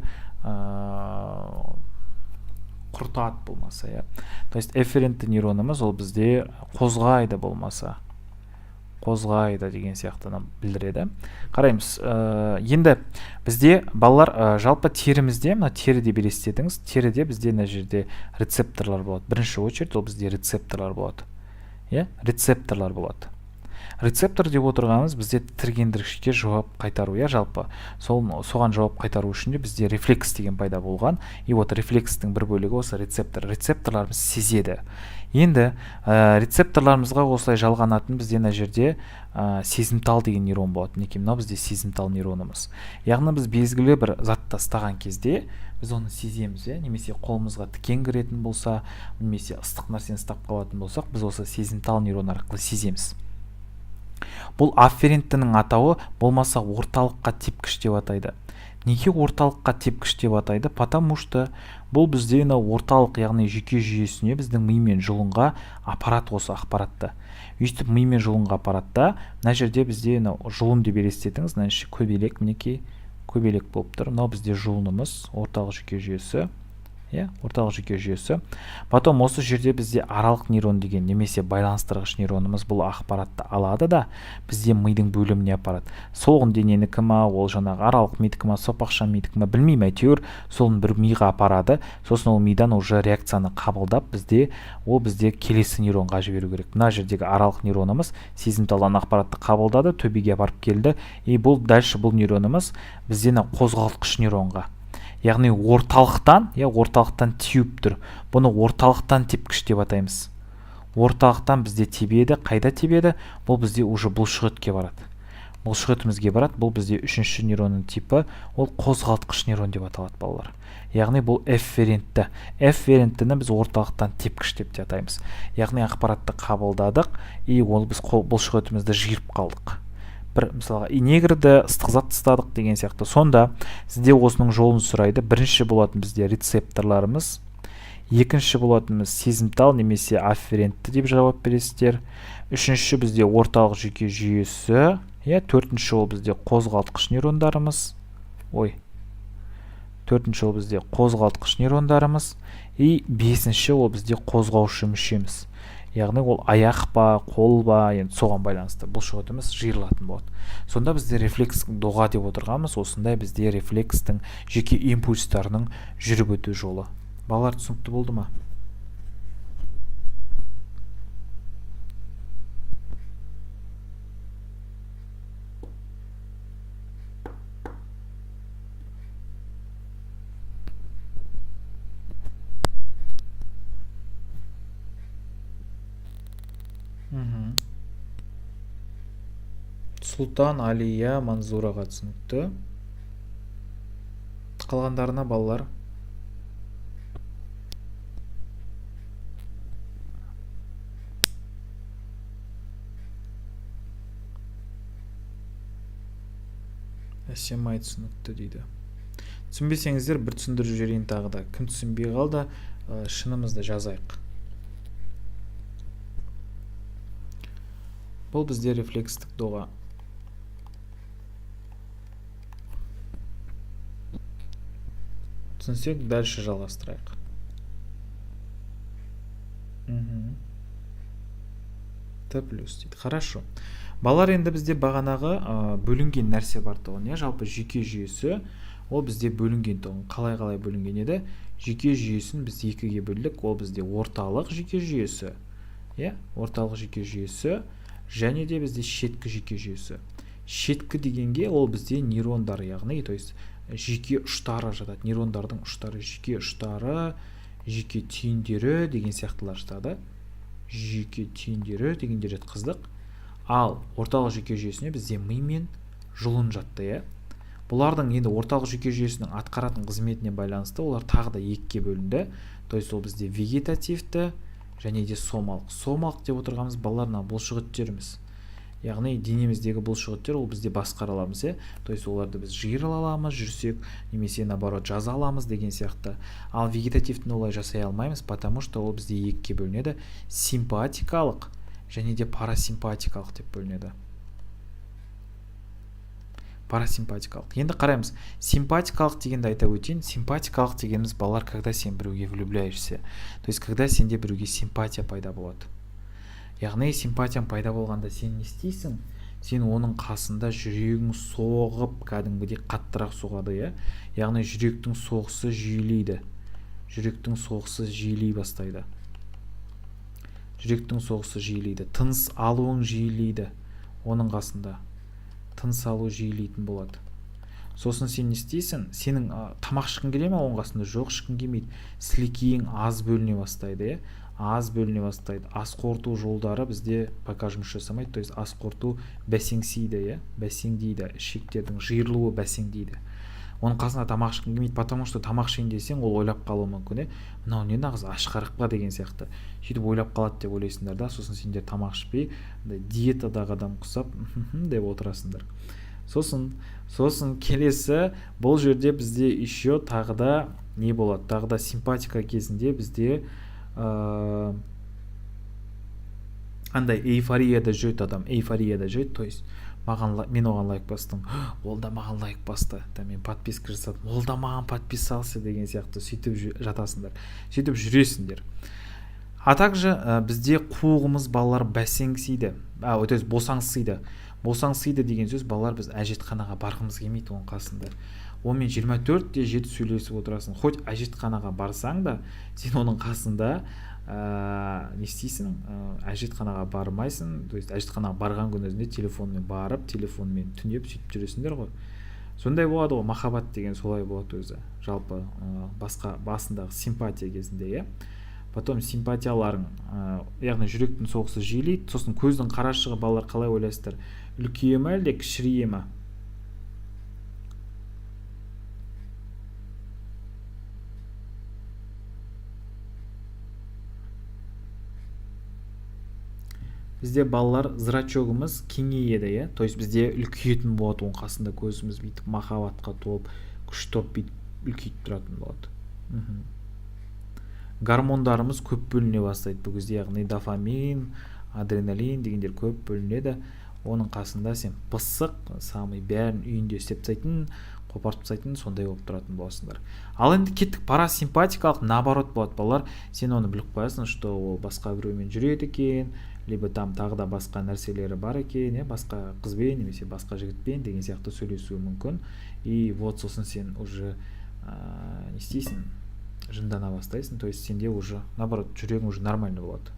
құртады болмаса, То есть эфферентті нейронымыз ол бізде қозғайды болмаса. Қозғайды деген сияқтыны білдіреді. Қараймыз, енді бізде балалар жалпы терімізде, мына теріде белестедіңіз, теріде бізде мына жерде рецепторлар болады. Бірінші очередь ол бізде рецепторлар болады. Рецепторлар болады. Рецептор деп отырғанымыз бізде тіркендіргішке жауап қайтару, иә, жалпы. Соған жауап қайтару үшін де бізде рефлекс деген пайда болған. И вот рефлекстің бір бөлігі осы рецептор. Рецепторларымыз сезеді. Енді рецепторларымызға осылай жалғанатын бізде мына жерде сезімтал деген нейрон болады. Мінекей мынау бізде сезімтал нейронымыз. Яғни біз белгілі бір затты ұстаған кезде біз оны сеземіз, немесе қолымызға тікен кіретін болса, немесе ыстық нәрсені ұстап қалатын болсақ, біз осы сезімтал нейрон арқылы сеземіз. Бұл афференттінің атауы болмаса орталыққа тепкіш деп атайды. Неге орталыққа тепкіш деп атайды? Потому что бұл бізде орталық, яғни жүйке жүйесіне біздің ми мен жұлынға апарат осы ақпаратты. Өйстіп ми мен жұлынға апаратта, мына жерде бізде жұлын деп елестетіңіз, мына көбелек, мінекей көбелек болып тұр. Мынау бізде жұлынымыз, орталық жүйке жүйесі. Орталық жүйке жүйесі. Потом осы жерде бізде аралық нейрон деген немесе байланыстырғыш нейронымыз бұл ақпаратты алады да бізде мидың бөліміне апарады. Солғын дененікі ма, ол жаңағы аралық мидікі ма, сопақша мидікі ма, білмеймін, әйтеуір солын бір миға апарады. Сосын ол мидан уже реакцияны қабылдап бізде келесі нейронға жіберу керек. Мына жердегі аралық нейронымыз сезімталдан ақпаратты қабылдады, төбеге апарып келді. И бұл дальше бұл нейронымыз бізде қозғалтқыш нейронға, яғни орталықтан теуіп тұр. Бұны орталықтан тепкіш деп атаймыз. Орталықтан бізде тебеді, қайда тебеді? Бұл бізде уже бұлшықетке барады. Бұлшықетімізге барады. Бұл бізде үшінші нейронның типі, ол қозғалтқыш нейрон деп аталады, балалар. Яғни бұл эфферентті. Эфференттіні біз орталықтан тепкіш деп те атаймыз. Яғни ақпаратты қабылдадық, и ол біз бұлшықетімізді жиырып қалдық. Бір мысалға негрді ыстық зат тастадық деген сияқты. Сонда сізде осының жолын сұрайды. Бірінші болатын бізде рецепторларымыз, екінші болатынымыз сезімтал немесе афферентті деп жауап бересіздер. Үшінші бізде орталық жүйке жүйесі, төртінші ол бізде қозғалтқыш нейрондарымыз. Төртінші ол бізде қозғалтқыш нейрондарымыз. И бесінші ол бізде қозғаушы мүшеміз. Яғни ол аяқ па, қол ба, енді соған байланысты бұлшықетіміз жиырылатын болады. Сонда бізде рефлекс доға деп отырғанымыз, осындай бізде рефлекстің жеке импульстарының жүріп өту жолы. Балалар түсінікті болды ма? Сұлтан, Алия, Манзураға түсінікті. Қалғандарына балалар. Әсемай түсінікті дейді. Түсінбесеңіздер бір түсіндіріп жіберейін тағы да. Кім түсінбей қалды, шынымызды жазайық. Бұл бізде рефлекстік доға. Түсінсек, дальше жалғастырайық. Т плюс дейді. Хорошо. Балалар, енді бізде бағанағы бөлінген нәрсе бар тұғын. Жалпы жүйке жүйесі, ол бізде бөлінген тұғын. Қалай бөлінген еді? Жүйке жүйесін біз екіге бөлдік. Ол бізде орталық жүйке жүйесі. Орталық жүйке жүйесі, және де бізде шеткі жүйке жүйесі. Шеткі дегенге ол бізде нейрондар, яғни, то есть жүйке ұштары жатады. Нейрондардың ұштары, жүйке ұштары, жүйке түйіндері деген сияқтылар жатады. Жүйке түйіндері дегендер жатқыздық. Ал орталық жүйке жүйесіне бізде ми мен жұлын жатты. Бұлардың енді орталық жүйке жүйесінің атқаратын қызметіне байланысты олар тағы да екіге бөлінді. То есть ол бізде вегетативті және де сомалық. Сомалық деп отырғанымыз балаларына бұлшықеттеріміз. Яғни денеміздегі бұлшықеттер ол бізде басқара аламыз. То есть оларды біз жиырыла аламыз, жүрсек, немесе наоборот жаза аламыз деген сияқты. Ал вегетативтіні олай жасай алмаймыз, потому что ол бізде екіге бөлінеді. Симпатикалық және де парасимпатикалық деп бөлінеді. Парасимпатикалық. Енді қараймыз. Симпатикалық дегенді айта өтейін. Симпатикалық дегеніміз балалар, когда сен біреуге влюбляешься. То есть когда сенде біреуге симпатия пайда болады. Яғни симпатияң пайда болғанда сен не істейсің? Сен оның қасында жүрегің соғып, кәдімгідей қаттырақ соғады. Яғни жүректің соғысы жиілейді. Жүректің соғысы жиілей бастайды. Жүректің соғысы жиілейді. Тыныс алуың жиілейді. оның қасында тыныс алу жиілейтін болады. Сосын сен не істейсің, сенің тамақ ішкің келе ме, оның қасында жоқ, ішкің келмейді, сілекейің аз бөліне бастайды, аз бөліне бастайды. Ас қорыту жолдары бізде пока жұмыс жасамайды, то есть ас қорыту бәсеңсейді, бәсеңдейді, ішектердің жиырылуы бәсеңдейді. Оның қасында тамақ ішкің келмейді, потому что тамақ ішейін десең, ол ойлап қалуы мүмкін, мынау не нағыз ашқарық па деген сияқты. Сөйтіп ойлап қалады деп ойлайсыңдар да, сосын сендер тамақ ішпей, диетадағы адам құсап деп отырасыңдар. Сосын келесі, бұл жерде бізде еще тағы да не болады? Тағы да симпатика кезінде бізде андай эйфорияда жүреді адам, эйфорияда жүреді, то есть мен оған лайк бастым, ол да маған лайк басты, мен подписка жасадым, ол да маған подписался деген сияқты сөйтіп жатасыңдар, сөйтіп жүресіңдер. А также бізде қуығымыз балалар бәсеңсейді, то есть босаңсиды. Босаңсиды деген сөз, балалар біз әжетханаға барғымыз келмейді оның қасында. Онымен 24/7 сөйлесіп отырасың. Хоть әжетханаға барсаң да, сен оның қасында не істейсің, әжетханаға бармайсың, то есть әжетханаға барған күн өзінде телефонмен барып, телефонмен түнеп сөйтіп жүресіңдер ғой. Сондай болады ғой, махаббат деген солай болады өзі. Жалпы басындағы симпатия кезінде, Потом симпатияларың, яғни жүректің соғысы жиілейді, сосын көздің қарашығы балалар қалай ойлайсыздар? Үлкейе ме әлде кішірейе ме? Бізде балалар зрачогымыз кеңейеді, то есть бізде үлкейетін болады, оның қасында көзіміз бүйтіп махаббатқа толып, күш топ бүйтіп үлкейіп тұратын болады. Гормондарымыз көп бөліне бастайды бұл кезде, яғни дофамин, адреналин дегендер көп бөлінеді. Оның қасында сен пысық, самый бәрін үйінде істеп тастайтын, қопартып тастайтын, сондай болып тұратын боласыңдар. Ал енді кеттік парасимпатикалық, наоборот болады балалар. Сен оны біліп қоясың, что ол басқа біреумен жүреді екен, либо там тағы да басқа нәрселері бар екен, басқа қызбен немесе басқа жігітпен деген сияқты сөйлесуі мүмкін. И вот сосын сен уже не істейсің, жындана бастайсың, то есть сенде уже, наоборот, жүрегің уже нормально болады.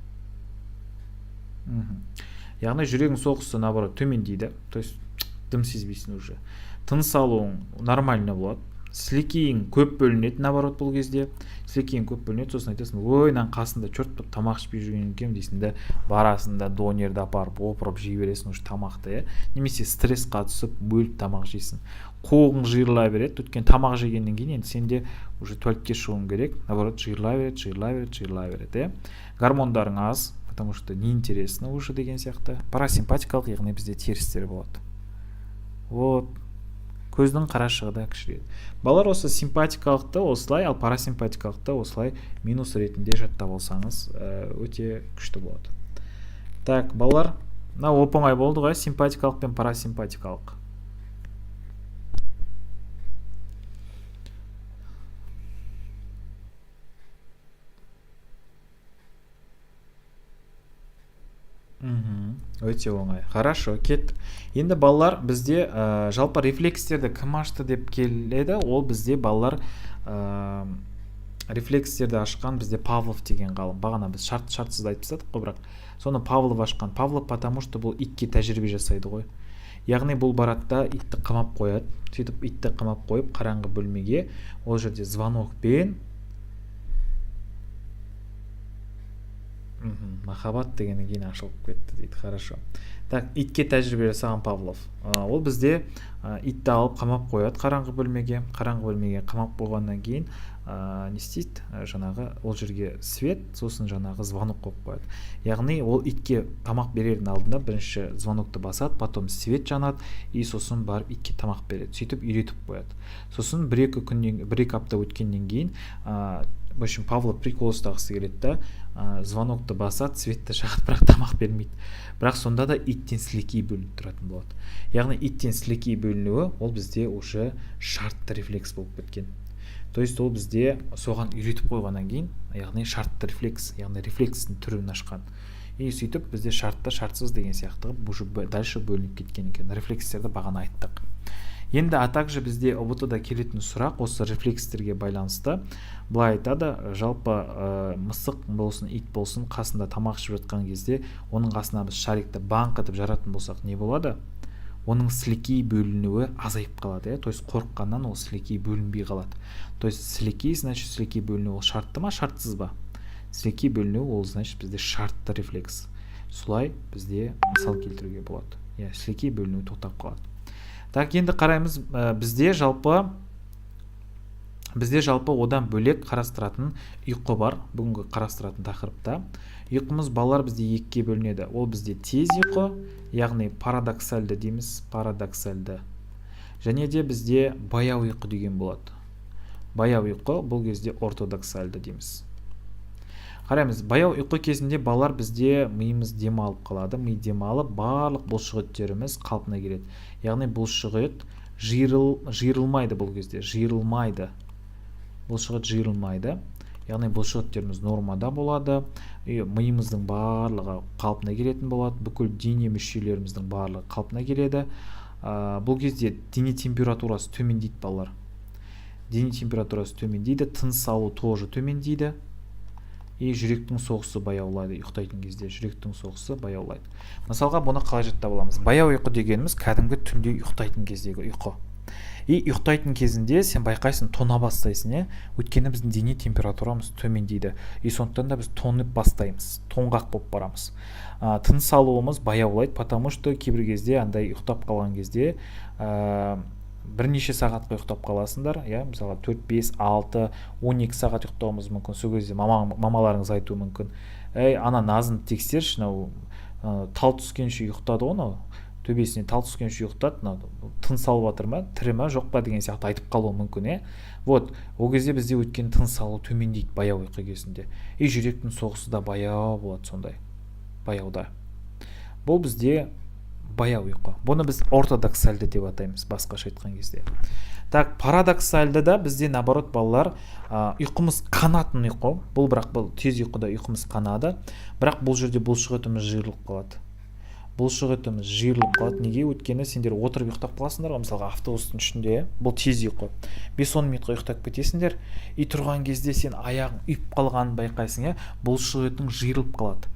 Яғни жүрегің соғысы, наоборот, төмендейді, то есть дым сезбейсің уже. Тыныс алуың нормально болады. Сілекейің көп бөлінеді, наоборот, бұл кезде. Сілекейің көп бөлінеді, сосын айтасың, ой, нан қасында черт тамақ ішпей жүрген екенмін дейсің де, барасың донерді апарып, опырып жей бересің уже тамақты, немесе стрессқа түсіп, бөліп тамақ жейсің. Қуығың жиырыла береді, өткен тамақ жегеннен кейін енді сенде уже туалетке шығуың керек, наоборот, жиырыла береді. Гормондарың аз, потому что неинтересно уже деген сияқты. Парасимпатикалық, яғни бізде терістері болады. Вот. Көздің қарашығы да кішірейді. Балалар осы симпатикалықты осылай, ал парасимпатикалықты осылай минус ретінде жаттап алсаңыз өте күшті болады. Так, балалар, оп-оңай болды ғой, симпатикалық пен парасимпатикалық. Өте оңай. Хорошо, кет. Енді балалар бізде жалпы рефлекстерді кім ашты деп келеді, ол бізде балалар рефлекстерді ашқан бізде Павлов деген ғалым. Бағана біз шартсыз айтып тастадық қой, бірақ соны Павлов ашқан. Павлов потому что бұл итке тәжірибе жасайды ғой. Яғни бұл баратта итті қамап қояды. Сөйтіп итті қамап қойып қараңғы бөлмеге, ол жерде звонокпен махаббат дегеннен кейін ашылып кетті дейді. Хорошо. Так, итке тәжірибе жасаған Павлов. Ол бізде итті алып қамап қояды қараңғы бөлмеге. Қараңғы бөлмеге қамап қойғаннан кейін не істейді? Жаңағы ол жерге свет, сосын жаңағы звонок қойып қояды. Яғни ол итке тамақ берердің алдында бірінші звонокты басады, потом свет жанады, и сосын барып итке тамақ береді. Сөйтіп үйретіп қояды. Сосын бір-екі апта өткеннен кейін в общем, Павлов прикол ұстағысы келеді да, звонокты басады, светті жағады, бірақ тамақ бермейді. Бірақ сонда да иттен сілекей бөлініп тұратын болады. Яғни иттен сілекей бөлінуі, ол бізде уже шартты рефлекс болып кеткен. То есть ол бізде соған үйретіп қойғаннан кейін, яғни шартты рефлекс, яғни рефлекстің түрін ашқан. И сөйтіп бізде шартты, шартсыз деген сияқты уже дальше бөлініп кеткен екен. Рефлекстерді бағана айттық. Енді а также бізде ұбт-да келетін сұрақ осы рефлекстерге байланысты. Былай айтады, жалпы мысық болсын, ит болсын, қасында тамақ ішіп жатқан кезде оның қасына біз шарикті банқ етіп жаратын болсақ не болады? Оның сілекей бөлінуі азайып қалады, то есть қорыққаннан ол сілекей бөлінбей қалады. То есть сілекей, значит, сілекей бөлінуі ол шартты ма, шартсыз ба? Сілекей бөлінуі ол, значит, бізде шартты рефлекс. Солай бізде мысал келтіруге болады. Сілекей бөлінуі тоқтап қалады. Так, енді қараймыз, бізде жалпы одан бөлек қарастыратын ұйқы бар. Бүгінгі қарастыратын тақырыпта ұйқымыз балалар бізде екіге бөлінеді. Ол бізде тез ұйқы, яғни парадоксальды дейміз, парадоксальды. Және де бізде баяу ұйқы деген болады. Баяу ұйқы бұл кезде ортодоксальды дейміз. Қараймыз, баяу ұйқы кезінде балалар бізде миымыз демалып қалады. Ми демалып, барлық бұлшықеттеріміз қалпына келеді. Яғни бұлшықет жиырылмайды бұл кезде, жиырылмайды. Бұлшықет жиырылмайды. Яғни бұлшықеттеріміз нормада болады. Миымыздың барлығы қалпына келетін болады. Бүкіл дене мүшелеріміздің барлығы қалпына келеді. Бұл кезде дене температурасы төмендейді балалар. Дене температурасы төмендейді, тыныс алу тоже төмендейді. Жүректің соғысы баяулайды, ұйықтайтын кезде жүректің соғысы баяулайды. Мысалға, бұны қалай жаттап аламыз? Баяу ұйқы дегеніміз кәдімгі түнде ұйықтайтын кездегі ұйқы. Ұйықтайтын кезінде сен байқайсың, тона бастайсың, өйткені біздің дене температурамыз төмендейді. Сондықтан да біз тонып бастаймыз, тоңғақ болып барамыз. Тыныс алуымыз баяулайды, потому что кейбір кезде андай ұйықтап қалған кезде бірнеше сағатқа ұйықтап қаласыңдар, мысалы 4, 5, 6, 12 сағат ұйықтауымыз мүмкін. Сол кезде мамаларыңыз айтуы мүмкін. Ана назын тексерші, тал түскенше ұйықтады оны, төбесіне тал түскенше ұйықтады, тыныс алып жатыр ма, тірі ма, жоқ па деген сияқты айтып қалуы мүмкін. Вот, ол кезде бізде өткен тыныс алу төмендейді баяу ұйқы кезінде. Жүректің соғысы да баяу болады сондай, баяуда. Бұл бізде баяу ұйқы. Бұны біз ортодоксальды деп атаймыз, басқаша айтқан кезде. Так, парадоксальды да бізде наоборот балалар, ұйқымыз қанатын ұйқы. Бұл бірақ бұл тез ұйқыда ұйқымыз қанады, бірақ бұл жерде бұлшықетіміз жиырылып қалады. Бұлшықетіміз жиырылып қалады. Неге? Өйткені сендер отырып ұйықтап қаласыңдар, мысалға автобустың ішінде, бұл тез ұйқы. 5-10 минутқа ұйықтап кетесіңдер, тұрған кезде сен аяғың үйіп қалғанын байқайсың, бұлшықетің жиырылып қалады.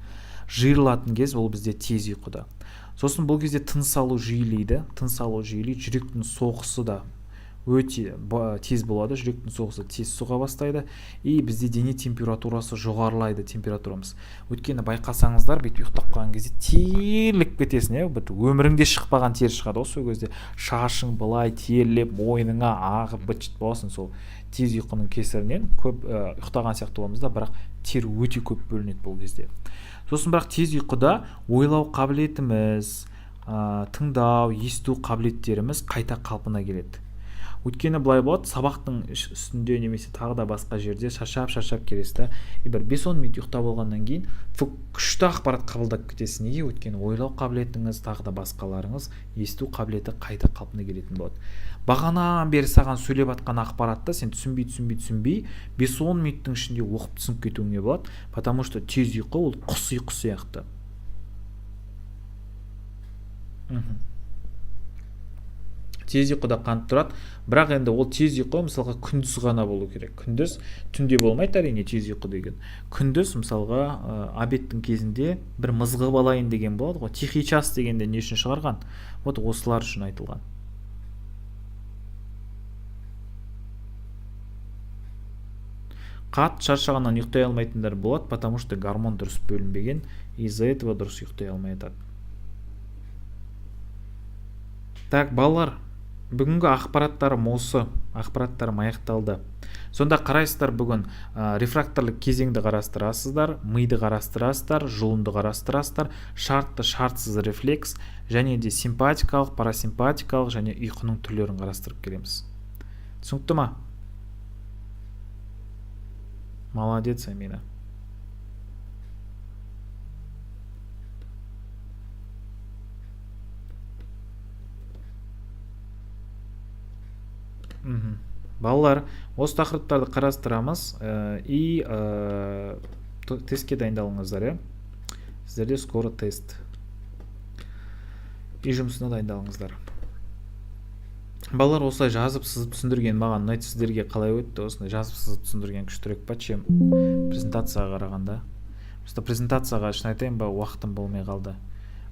Жиырылатын кез ол бізде тез ұйқыда. Сосын бұл кезде тыныс алу жиілейді, жүректің соғысы да өте тез болады, жүректің соғысы тез соға бастайды, бізде дене температурасы жоғарылайды, температурамыз. Өйткені байқасаңыздар, бүйтіп ұйықтап қалған кезде терлеп кетесің, өміріңде шықпаған тер шығады, сол кезде шашың былай терлеп, мойныңа ағып быт-шыт боласың, сол тез ұйқының кесірінен көп ұйықтаған сияқты боламыз да, бірақ тер өте көп бөлінеді бұл кезде. Сосын бірақ тез ұйқыда ойлау қабілетіміз, тыңдау, есту қабілеттеріміз қайта қалпына келеді. Өйткені былай болады, сабақтың үстінде немесе тағы да басқа жерде шаршап келесіз, бір 5-10 минут ұйықтап болғаннан кейін күшті ақпарат қабылдап кетесіз. Неге? Өйткені ойлау қабілетіңіз, тағы да басқаларыңыз, есту қабілеті қайта қалпына келетін болады. Бағанан бері саған сөйлеп атқан ақпаратты сен түсінбей 5-10 минуттың ішінде оқып түсініп кетуіңе болады, потому что тез ұйқы ол құс ұйқы сияқты. Тез ұйқыда қанып тұрады, бірақ енді ол тез ұйқы мысалға күндіз ғана болу керек. Күндіз, түнде болмайды әрине тез ұйқы деген. Күндіз мысалға обедтің кезінде бір мызғып алайын деген болады ғой. Тихий час дегенде не үшін шығарған? Вот осылар үшін айтылған. Қатты шаршағаннан ұйықтай алмайтындар болады, потому что гормон дұрыс бөлінбеген, из-за этого дұрыс ұйықтай алмай жатады. Так, балалар, бүгінгі ақпараттарым осы, ақпараттарым аяқталды. Сонда қарайсыздар, бүгін рефракторлық кезеңді қарастырасыздар, миды қарастырасыздар, жұлынды қарастырасыздар, шартты, шартсыз рефлекс, және де симпатикалық, парасимпатикалық және ұйқының түрлерін қарастырып келеміз. Түсінікті ма? Молодец, Амина. Балалар, осы тақырыптарды қарастырамыз и тестке дайындалыңыздар. Сіздерде скоро тест. И жұмысына дайындалыңыздар. балалар осылай жазып сызып түсіндірген маған ұнайды. Сіздерге қалай өтті? Осындай жазып сызып түсіндірген күштірек па, чем презентацияға қарағанда? Просто презентацияға шын айтайын ба, уақытым болмай қалды.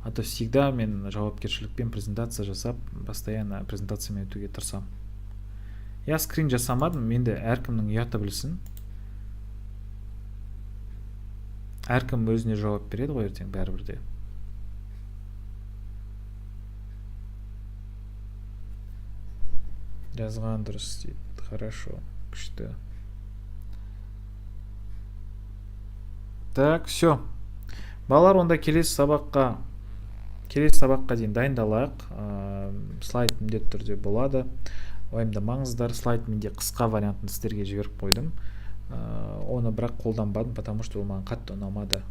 А то всегда мен жауапкершілікпен презентация жасап, постоянно презентациямен өтуге тырысамын. Я скрин жасамадым, менде әркімнің ұяты білсін. Әркім өзіне жауап береді ғой ертең бәрібір де. Жазған дұрыс дейді. Хорошо, күшті. Так, все. Балалар, онда келесі сабаққа дейін дайындалайық. Слайд міндетті түрде болады. Уайымдамаңыздар, слайд менде қысқа вариантын сіздерге жіберіп қойдым. Оны бірақ қолданбадым, потому что ол маған қатты ұнамады.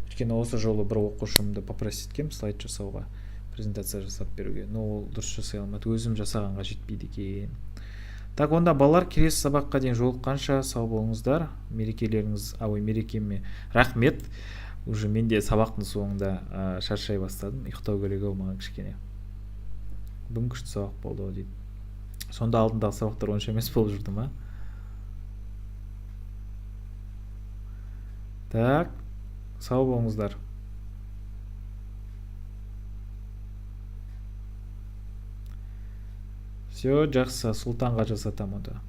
Өйткені осы жолы бір оқушымды попросить еткем слайд жасауға, презентация жасап беруге. Но ол дұрыс жасай алмады, өзім жасағанға жетпейді екен. Так, онда балалар, келесі сабаққа дейін жолыққанша сау болыңыздар. Мерекеме рахмет. Уже мен де сабақтың соңында шаршай бастадым. Ұйықтау керек ау маған кішкене. Бүгін күшті сабақ болды ғой дейді. Сонда алдындағы сабақтар онша емес болып жүрді ма? Так, сау болыңыздар. Все, жақсы, Сұлтанға жасатамын онда.